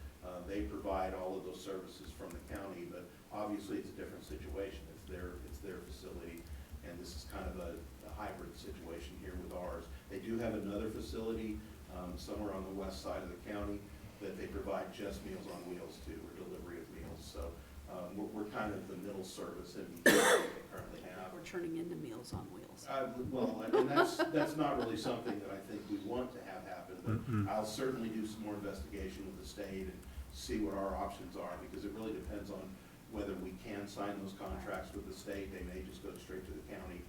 They provide all of those services from the county, but obviously it's a different situation. It's their facility, and this is kind of a hybrid situation here with ours. They do have another facility somewhere on the west side of the county that they provide just Meals on Wheels to, or delivery of meals. So we're kind of the middle service in between what they currently have. We're turning into Meals on Wheels. Well, and that's not really something that I think we want to have happen, but I'll certainly do some more investigation with the state and see what our options are, because it really depends on whether we can sign those contracts with the state. They may just go straight to the county,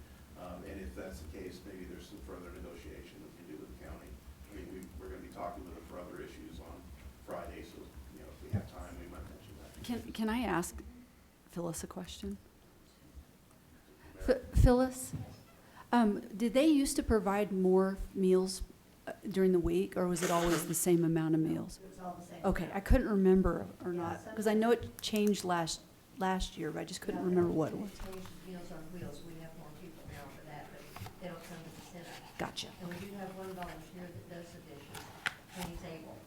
and if that's the case, maybe there's some further negotiation we can do with the county. I mean, we're going to be talking with them for other issues on Friday, so if we have time, we might mention that. Can I ask Phyllis a question? Phyllis, did they used to provide more meals during the week, or was it always the same amount of meals? It was all the same. Okay, I couldn't remember or not, because I know it changed last year, but I just couldn't remember what it was. Meals on Wheels, we have more people now for that, but they don't come to the center. Gotcha. And we do have one volunteer that does the dishes when he's able.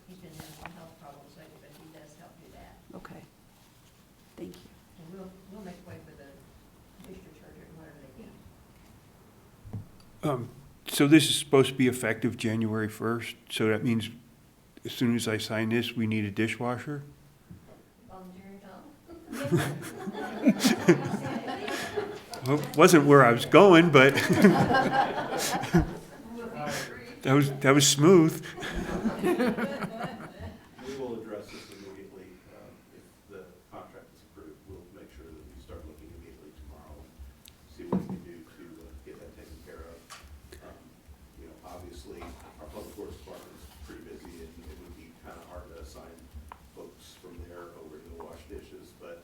He's been having some health problems lately, but he does help do that. Okay, thank you. And we'll make way for the district charger and whatever they need. So this is supposed to be effective January 1st, so that means as soon as I sign this, we need a dishwasher? Volunteering, Tom? Well, wasn't where I was going, but that was smooth. We will address this immediately. If the contract is approved, we'll make sure that we start looking immediately tomorrow and see what we can do to get that taken care of. Obviously, our public works department is pretty busy, and it would be kind of hard to assign folks from there over to wash dishes, but,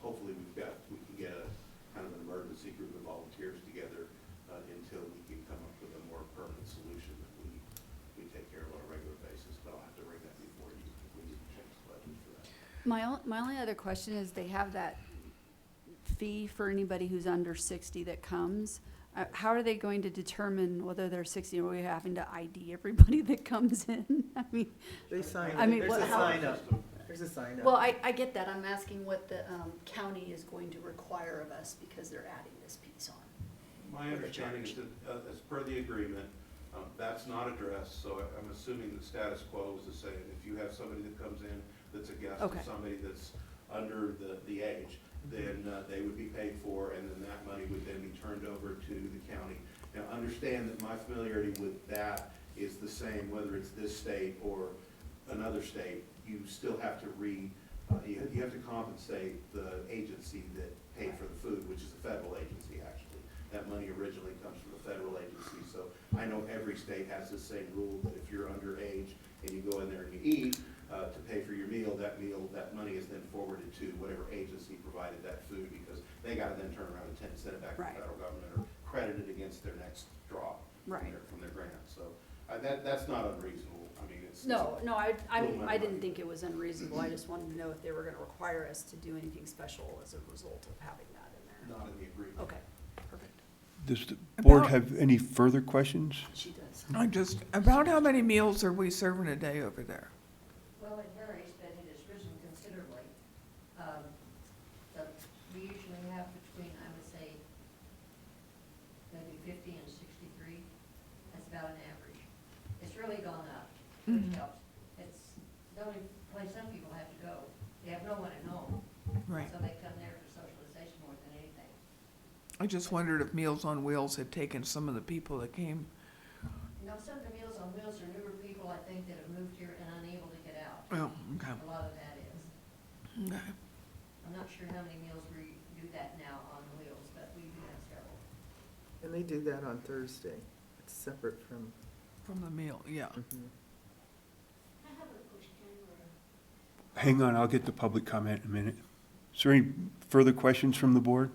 hopefully we can get a kind of an emergency group of volunteers together until we can come up with a more permanent solution that we take care of on a regular basis. But I'll have to bring that before you if we need to change the budget for that. My only other question is, they have that fee for anybody who's under 60 that comes. How are they going to determine whether they're 60, or are we having to ID everybody that comes in? I mean, They sign, I mean, there's what- a how- sign up. There's a sign up. well, I get that. I'm asking what the county is going to require of us, because they're adding this piece on. My understanding is that, as per the agreement, that's not addressed, so I'm assuming the status quo is the same. If you have somebody that comes in that's a guest of Okay. somebody that's under the age, then they would be paid for, and then that money would then be turned over to the county. Now, understand that my familiarity with that is the same, whether it's this state or another state. You still have to you have to compensate the agency that paid for the food, which is a federal agency, actually. That money originally comes from the federal agency, so I know every state has the same rule, that if you're underage and you go in there and you eat, to pay for your meal, that money is then forwarded to whatever agency provided that food, because they gotta then turn around and send it back to the federal government or credit it against their next draw from their grant. So that's not unreasonable. I mean, No, I little money. didn't think it was unreasonable. I just wanted to know if they were going to require us to do anything special as a result of having that in there. not in the agreement. Okay, perfect. Does the board About- have any further questions? She does. About how many meals are we serving a day over there? Well, it varies, but it has risen considerably. But we usually have between, I would say, maybe 50 and 63. That's about an average. It's really gone up, which helps. It's the only place some people have to go. They have no one at home. Right. So they come there for socialization more than anything. I just wondered if Meals on Wheels had taken some of the people that came. You know, some of the Meals on Wheels are newer people, I think, that have moved here and unable to get out. Oh, okay. A lot of that is. Okay. I'm not sure how many meals we do that now on wheels, but we do have several. And they do that on Thursday. It's separate from. From the meal, yeah. Mhm. I have a question or. Hang on, I'll get the public comment in a minute. Is there any further questions from the board?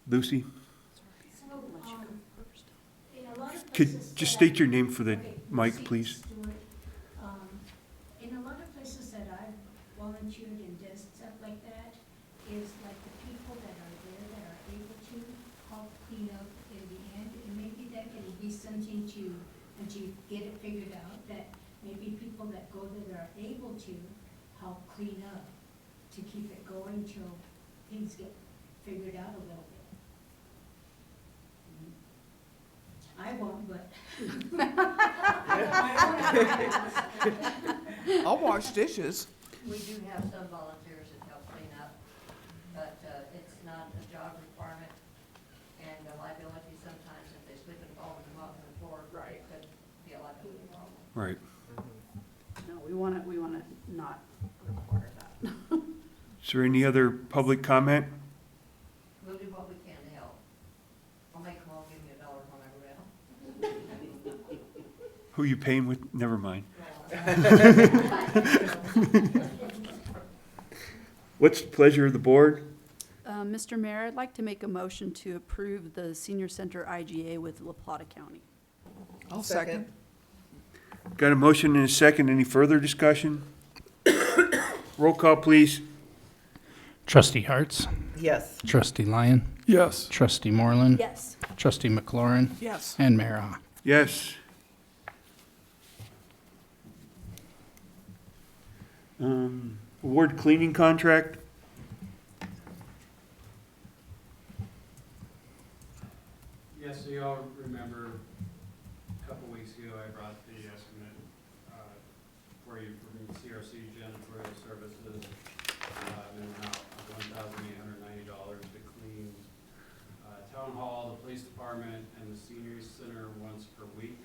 Lucy? So, in a lot of Could places just that state your name for the Okay, mic, Lucy please. Stewart. In a lot of places that I've volunteered and done stuff like that, is like the people that are there that are able to help clean up in the end, and maybe that can be something to, until you get it figured out, that maybe people that go there that are able to help clean up, to keep it going till things get figured out a little bit. I won't, but. I'll wash dishes. We do have some volunteers that help clean up, but it's not a job requirement, and a liability sometimes if they slip and fall and mop on the floor, it could be a liability problem. Right. No, we want to not require that. Is there any other public comment? We'll do what we can to help. I'll make them all give me $1 when I go down. Who you paying with? Never mind. What's the pleasure of the board? Mr. Mayor, I'd like to make a motion to approve the senior center IGA with La Plata County. I'll second. Got a motion and a second. Any further discussion? Roll call, please. Trustee Harts. Yes. Trustee Lyon. Yes. Trustee Moreland. Yes. Trustee McLaurin. Yes. And Mayor Ah. Yes. Award cleaning contract? Yes, so y'all remember a couple weeks ago, I brought the estimate for you from CRC Janitorial Services, in an amount of $1,890 to clean Town Hall, the Police Department, and the Senior Center once per week.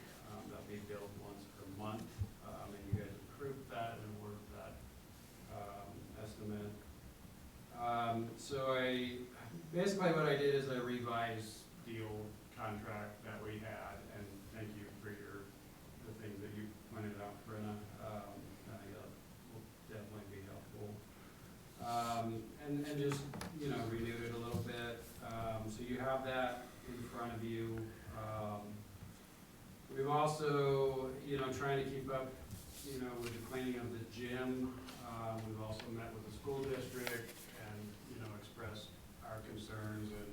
That'll be billed once per month, and you guys approved that and awarded that estimate. So basically what I did is I revised the old contract that we had, and thank you for the things that you pointed out, Brenna. I think that will definitely be helpful. And just, renewed it a little bit. So you have that in front of you. We've also, trying to keep up, with the cleaning of the gym. We've also met with the school district and, expressed our concerns, and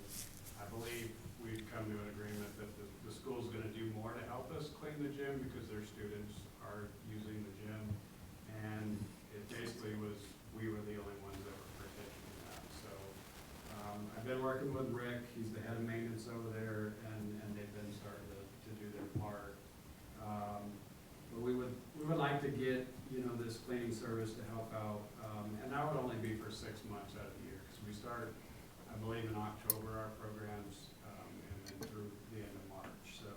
I believe we've come to an agreement that the school's gonna do more to help us clean the gym because their students are using the gym. And it basically was, we were the only ones that were partitioning that. So, I've been working with Rick, he's the head of maintenance over there, and they've been starting to do their part. But we would like to get, this cleaning service to help out, and that would only be for 6 months out of the year, because we start, I believe, in October, our programs, and then through the end of March. So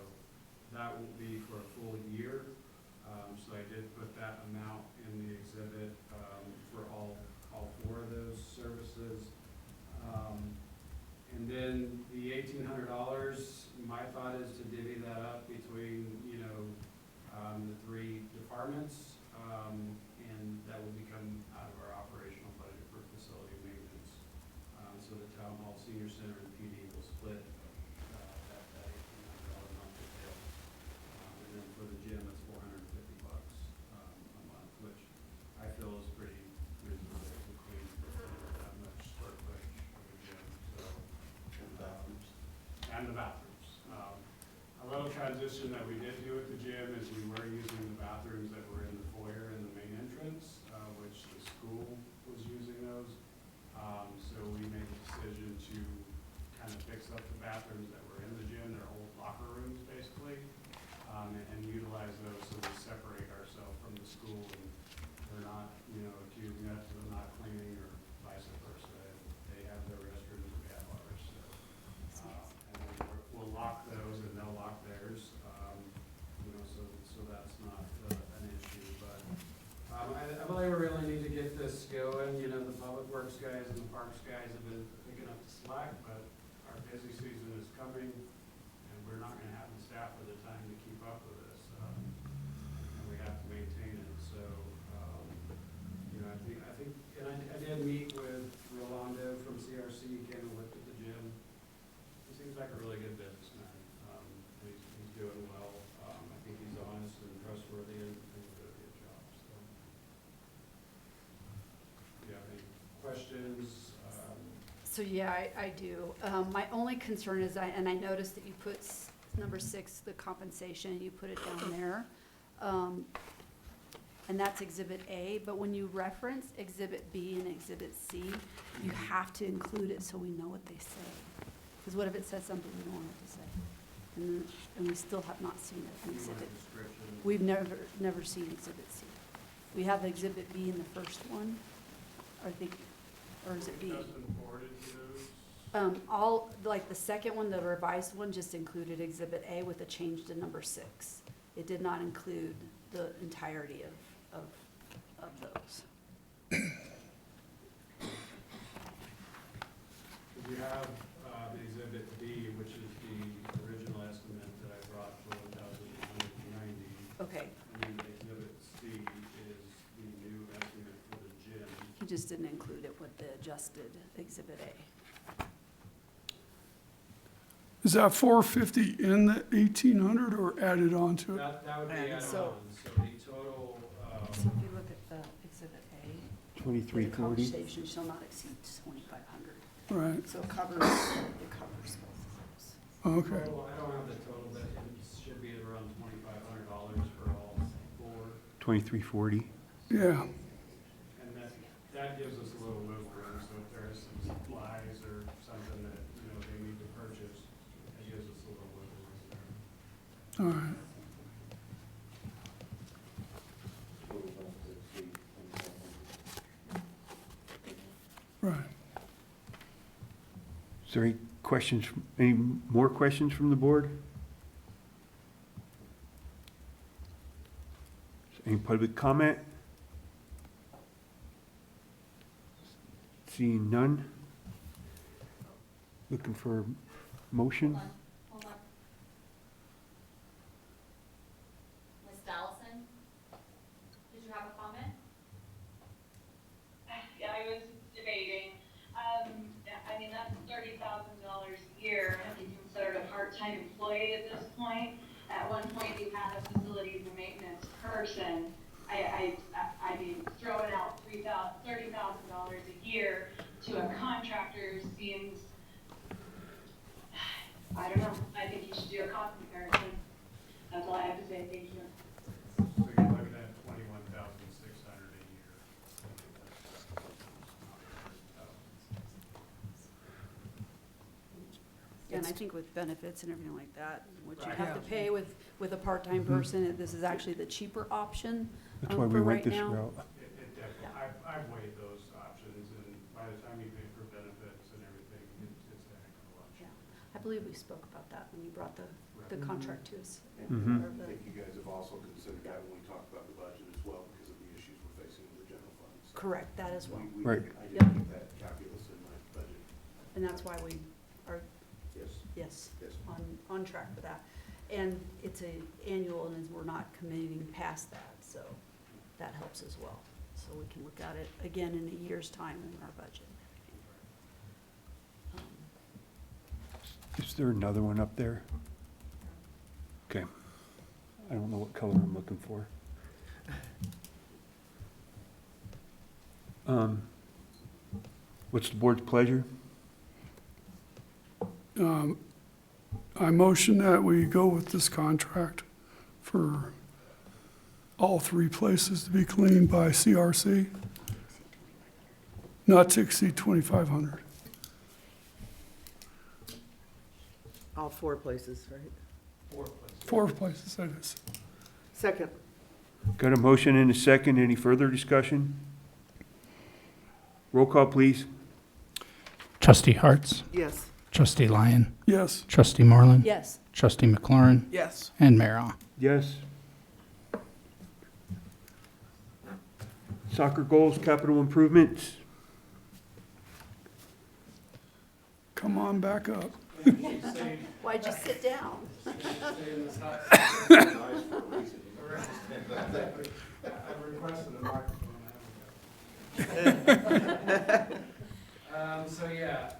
that won't be for a full year. So I did put that amount in the exhibit for all 4 of those services. And then the $1,800, my thought is to divvy that up between, the 3 departments, and that will become out of our operational budget for facility maintenance. So the Town Hall, Senior Center, and PD will split that $1,800 monthly bill. And then for the gym, it's $450 a month, which I feel is pretty reasonable to clean for that much square footage of the gym. So, and the bathrooms. A little transition that we did do at the gym is we were using the bathrooms that were in the foyer in the main entrance. sports guys and the parks guys have been picking up the slack, but our busy season is coming, and we're not gonna have the staff or the time to keep up with this. And we have to maintain it, so, you know, I think, and I did meet with Rolando from CRC, came and looked at the gym. He seems like a really good businessman. He's doing well. I think he's honest and trustworthy and doing a good job, so. Do you have any questions? So, yeah, I do. My only concern is, I noticed that you put number 6, the compensation, you put it down there. And that's Exhibit A, but when you reference Exhibit B and Exhibit C, you have to include it so we know what they say. Because what if it says something we don't want it to say? And we still have not seen it in Exhibit. We've never seen Exhibit C. We have Exhibit B in the first one, or is it B? All, like the second one, the revised one, just included Exhibit A with a change to number 6. It did not include the entirety of those. We have Exhibit B, which is the original estimate that I brought for 1,190. Okay, And then Exhibit C is the new estimate for the gym. he just didn't include it with the adjusted Exhibit A. Is that 450 in the 1,800 or added on to it? That would be added on, So- so the total, So if you look at the Exhibit A, the 2340. compensation shall not exceed 2,500. Right, So it covers both of those. okay. total, I don't have the total, but it should be around $2,500 for all 4. 2340. Yeah, And that gives us a little wiggle room, so if there is some supplies or something that, you know, they need to purchase, that gives us a little wiggle room there. all right. Right. Is there any more questions from the board? Any public comment? Seeing none? Looking for motion? Hold on. Ms. Dallison, did you have a comment? Yeah, I was debating. I mean, that's $30,000 a year, if you considered a part-time employee at this point. At one point, you had a facilities and maintenance person. I mean, throwing out $30,000 a year to a contractor seems, I don't know. I think you should do a cost comparison. That's all I have to say. Thank you. So you're looking at $21,600 a year. And I think with benefits and everything like that, what you have to pay with a part-time person, this is actually the cheaper option That's why we for went right this now. route. It definitely, I've weighed those options, and by the time you pay for benefits and everything, it's a heck of a lot. Yeah. I believe we spoke about that when you brought the contract to us. Mhm. Or I the- think you guys have also considered that when we talked about the budget as well, because of the issues we're facing with the general fund. So Correct, that as well. Right. I Yep. did keep that calculus in my budget. And that's why we are, Yes. yes, Yes. on track for that. And it's a annual, and we're not committing past that, so that helps as well. So we can look at it again in a year's time in our budget. Is there another one up there? Okay. I don't know what color I'm looking for. What's the board's pleasure? I motion that we go with this contract for all 3 places to be cleaned by CRC, not to exceed 2,500. All 4 places, right? 4 places, that is. Second. Got a motion and a second. Any further discussion? Roll call, please. Trustee Harts, Yes. Trustee Lyon, Yes. Trustee Moreland, Yes, Trustee McLaurin, Yes. and Mayor Ah. Yes. Soccer goals, capital improvements. on back up. Why'd you sit down? I've requested a microphone, I haven't got it. So yeah,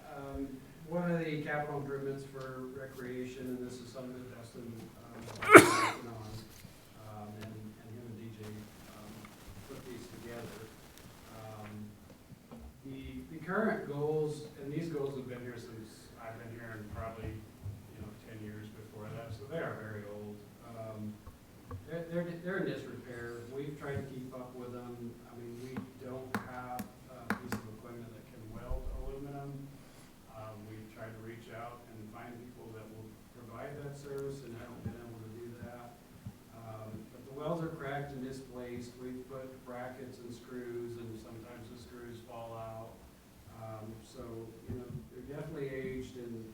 one of the capital improvements for recreation, and this is something that Dustin, is working on, and him and DJ, put these together. The current goals, and these goals have been here since I've been here, and probably, 10 years before that, so they are very old. They're in disrepair. We've tried to keep up with them. I mean, we don't have a piece of equipment that can weld aluminum. We've tried to reach out and find people that will provide that service and haven't been able to do that. But the welds are cracked and displaced. We've put brackets and screws, and sometimes the screws fall out. So, they're definitely aged and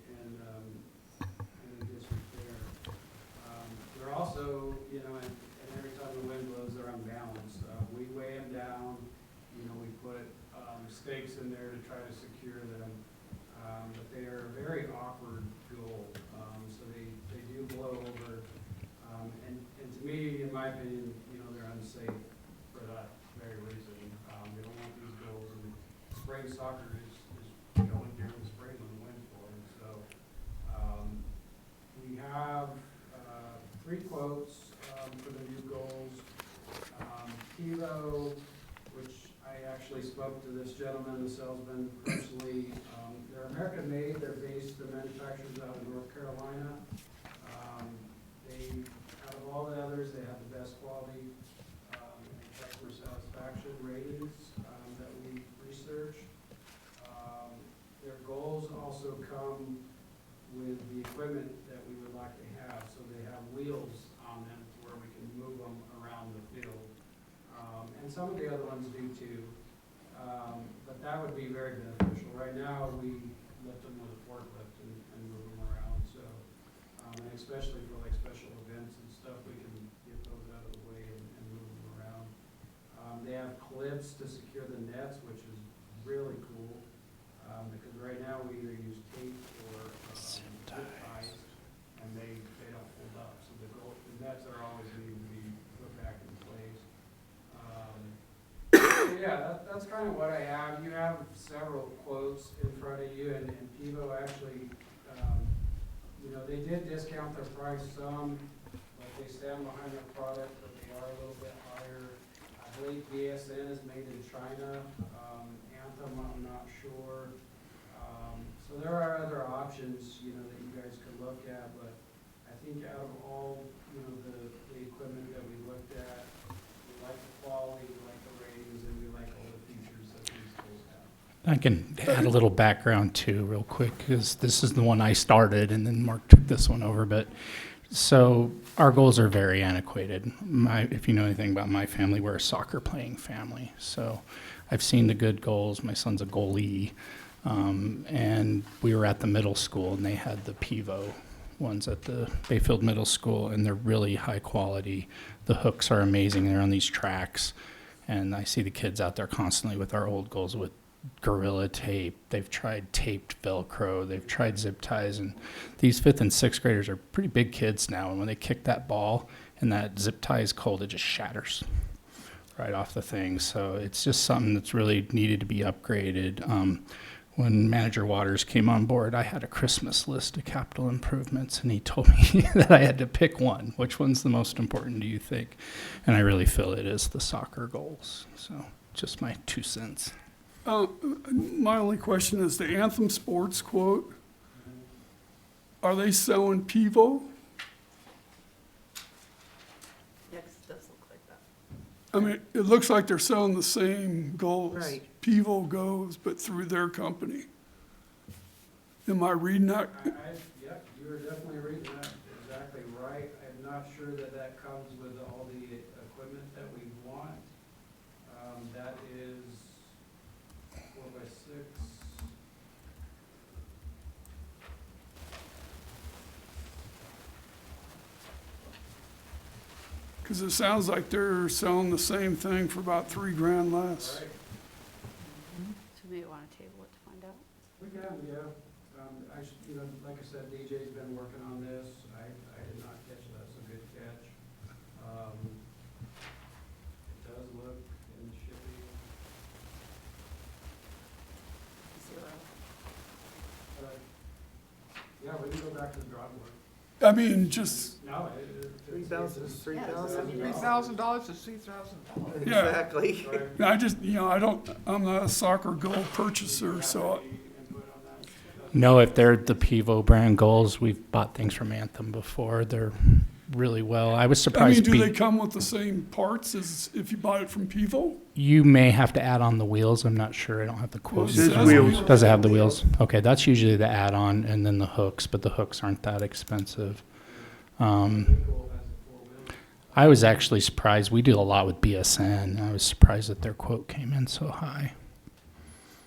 in disrepair. They're also, and every time the wind blows, they're unbalanced. We weigh them down, we put stakes in there to try to secure them. But they are a very awkward goal, so they do blow over. And to me, in my opinion, they're unsafe for that very reason. We don't want these goals, and spring soccer is going during the spring when the wind's blowing. So we have 3 quotes for the new goals. Kilo, which I actually spoke to this gentleman, the salesman, personally. They're American made. They're manufacturers out of North Carolina. Out of all the others, they have the best quality and customer satisfaction ratings that we researched. Their goals also come with the equipment that we would like to have. So they have wheels on them where we can move them around the field. And some of the other ones do too. But that would be very beneficial. Right now, we lift them with a forklift and move them around. So, and especially for like special events and stuff, we can get those out of the way and move them around. They have clips to secure the nets, which is really cool. Because right now we either use tape or zip ties, and they don't hold up. So the nets are always needing to be put back in place. So yeah, that's kind of what I have. You have several quotes in front of you, and Pivo actually, they did discount their price some, but they stand behind their product, but they are a little bit higher. I believe BSN is made in China. Anthem, I'm not sure. So there are other options, that you guys could look at, but I think out of all, the equipment that we looked at, we like the quality, we like the ratings, and we like all the features that these tools have. I can add a little background too, real quick, because this is the one I started, and then Mark took this one over. But so our goals are very antiquated. If you know anything about my family, we're a soccer playing family. So I've seen the good goals. My son's a goalie. And we were at the middle school, and they had the Pivo ones at the Bayfield Middle School, and they're really high quality. The hooks are amazing. They're on these tracks, and I see the kids out there constantly with our old goals with Gorilla Tape. They've tried taped Velcro. They've tried zip ties, and these 5th and 6th graders are pretty big kids now, and when they kick that ball and that zip tie is cold, it just shatters right off the thing. So it's just something that's really needed to be upgraded. When Manager Waters came on board, I had a Christmas list of capital improvements, and he told me that I had to pick one. Which one's the most important, do you think? And I really feel it is the soccer goals. So just my 2 cents. My only question is the Anthem Sports quote. Are they selling Pivo? Yes, it does look like that. I mean, it looks like they're selling the same goals. Right. Pivo goes, but through their company. Am I reading that? Yep, you are definitely reading that exactly right. I'm not sure that comes with all the equipment that we want. That is 4x6. Because it sounds like they're selling the same thing for about $3,000 less. Right. So maybe want to table it to find out. We can, yeah. Actually, contract with drug work. I mean, just, No, $3,000 is $3,000. $3,000 is $3,000. Yeah. Exactly. I just, I'm not a soccer goal purchaser, so, No, if they're the Pivo brand goals, we've bought things from Anthem before. They're really well. I was I surprised. mean, do they come with the same parts as if you bought it from Pivo? You may have to add on the wheels. I'm not sure. I don't have the quote. It says wheels. Does it have the wheels? Okay, that's usually the add-on, and then the hooks, but the hooks aren't that expensive. I was actually surprised. We do a lot with BSN. I was surprised that their quote came in so high.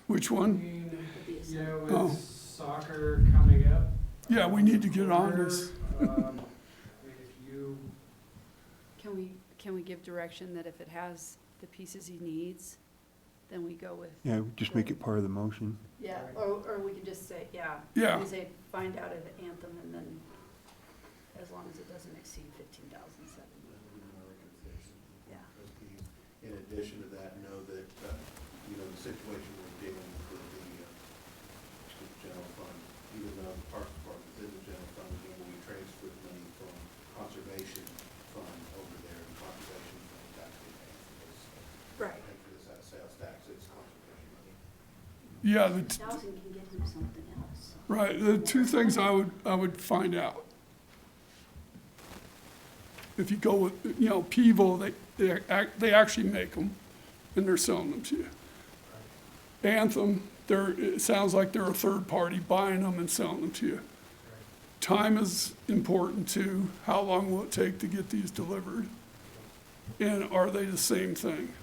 Which one? You know, Oh. with soccer coming up. Yeah, we need to get on this. If you, Can we give direction that if it has the pieces he needs, then we go with? Yeah, just make it part of the motion. Yeah, or we can just say, yeah. Yeah. We say, find out at Anthem, and then, as long as it doesn't exceed 15,070. Yeah. In addition to that, know that, the situation we're dealing with the general fund, even though the park department is in the general fund, we transferred money from conservation fund over there, and conservation fund is actually paying for this. Right. Paying for this out of sales tax, it's conservation money. Yeah, 1,000 can get him something else. right, the two things I would find out. If you go with, Pivo, they actually make them, and they're selling them to you. Anthem, it sounds like they're a third party buying them and selling them to you. Time is important too. How long will it take to get these delivered? And are they the same thing?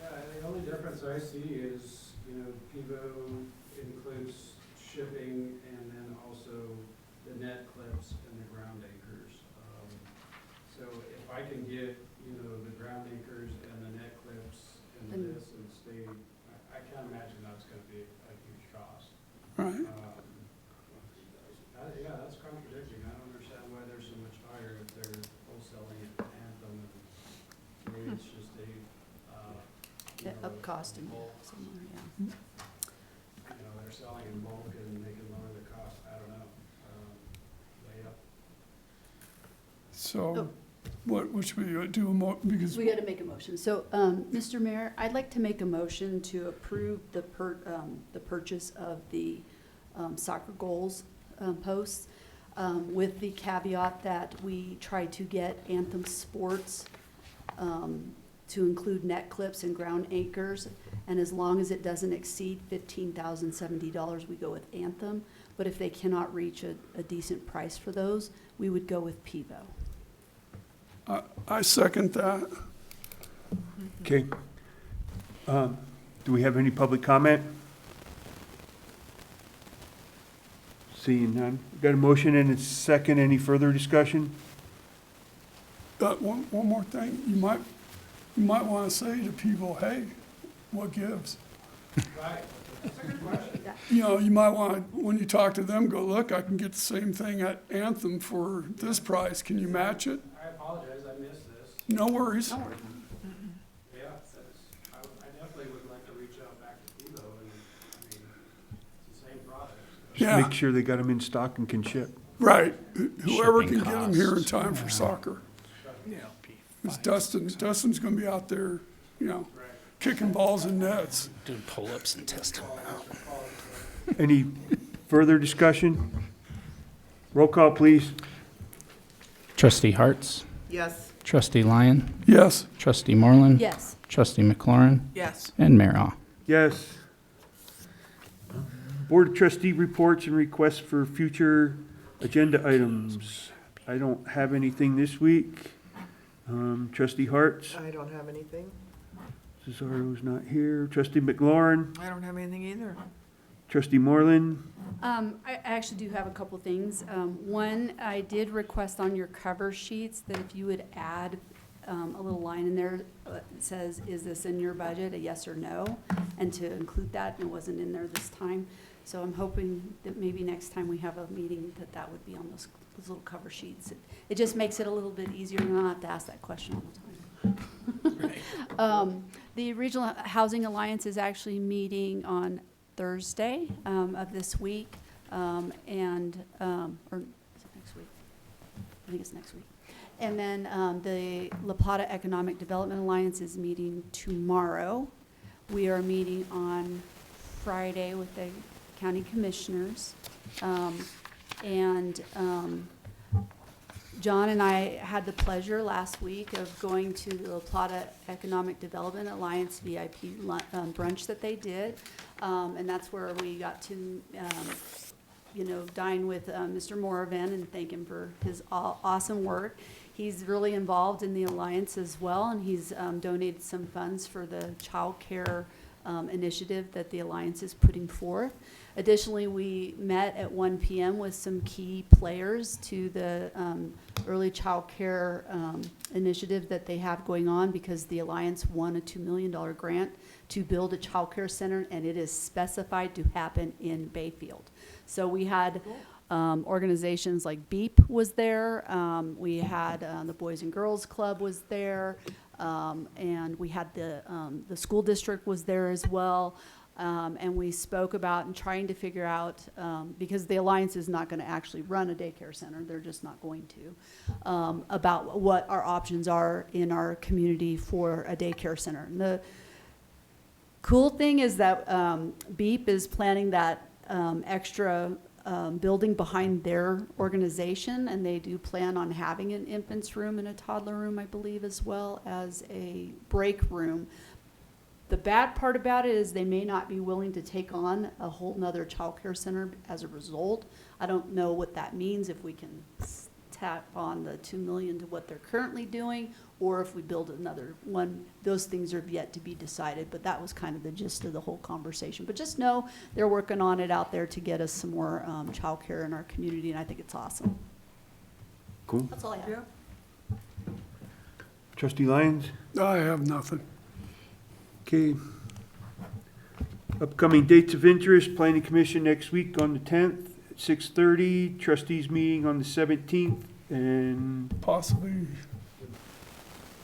yeah, the only difference I see is, Pivo includes shipping and then also the net clips and the ground anchors. So if I can get, the ground anchors and the net clips and this and stay, I can't imagine that's gonna be a huge cost. Right? Yeah, that's contradicting. I don't understand why they're so much higher if they're wholesaling it to Anthem and maybe it's just Up cost and bulk. somewhere, yeah. They're selling in bulk and they can lower the cost. I don't know. Way up. So, what should we do, because, We got to make a motion. So, Mr. Mayor, I'd like to make a motion to approve the purchase of the soccer goals posts, with the caveat that we try to get Anthem Sports to include net clips and ground anchors, and as long as it doesn't exceed $15,070, we go with Anthem. But if they cannot reach a decent price for those, we would go with Pivo. I second that. Okay. Do we have any public comment? Seeing none. Got a motion and a second. Any further discussion? One more thing, you might want to say to people, hey, what gives? Right. That's a good question. You might want, when you talk to them, go, look, I can get the same thing at Anthem for this price. Can you match it? I apologize. I missed this. No worries. Yeah, I definitely would like to reach out back to Pivo and, it's the same product. Just Yeah. make sure they got them in stock and can ship. Right. Whoever Shipping can get them here in costs. time for soccer. Yeah. It's Dustin's going to be out there, kicking balls in nets. Doing pull-ups and testing them out. Any further discussion? Roll call, please. Trustee Harts, Yes. Trustee Lyon, Yes. Trustee Moreland. Yes. Trustee McLaurin, Yes. and Mayor Ah. Yes. Board of Trustee reports and requests for future agenda items. I don't have anything this week. Trustee Harts, I don't have anything. Cesaro's not here. Trustee McLaurin, I don't have anything either. Trustee Moreland. I actually do have a couple things. One, I did request on your cover sheets that if you would add a little line in there that says, is this in your budget, a yes or no? And to include that, and it wasn't in there this time. So I'm hoping that maybe next time we have a meeting that would be on those little cover sheets. It just makes it a little bit easier and I don't have to ask that question all the time. The Regional Housing Alliance is actually meeting on Thursday of this week, or think it's next week. And then the La Plata Economic Development Alliance is meeting tomorrow. We are meeting on Friday with the county commissioners. John and I had the pleasure last week of going to the La Plata Economic Development Alliance VIP brunch that they did. And that's where we got to, dine with Mr. Moravan and thank him for his awesome work. He's really involved in the Alliance as well, and he's donated some funds for the child care initiative that the Alliance is putting forth. Additionally, we met at 1 p.m. with some key players to the early child care initiative that they have going on, because the Alliance won a $2 million grant to build a child care center, and it is specified to happen in Bayfield. So we had organizations like BEEP was there, we had the Boys and Girls Club was there, and we had the school district was there as well. And we spoke about and trying to figure out, because the Alliance is not going to actually run a daycare center, they're just not going to, about what our options are in our community for a daycare center. And the cool thing is that BEEP is planning that extra building behind their organization, and they do plan on having an infant's room and a toddler room, I believe, as well as a break room. The bad part about it is they may not be willing to take on a whole nother child care center as a result. I don't know what that means, if we can tap on the $2 million to what they're currently doing, or if we build another one. Those things are yet to be decided, but that was kind of the gist of the whole conversation. But just know they're working on it out there to get us some more child care in our community, and I think it's awesome. Cool. That's all I have. Trustee Lyons? I have nothing. Okay. Upcoming dates of interest, Planning Commission next week on the 10th at 6:30, Trustees meeting on the 17th, and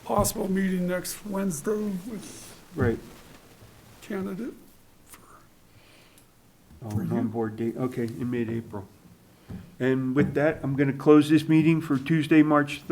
Possible meeting next Wednesday with right. candidate. On board date, okay, in mid-April. And with that, I'm going to close this meeting for Tuesday, March 3rd.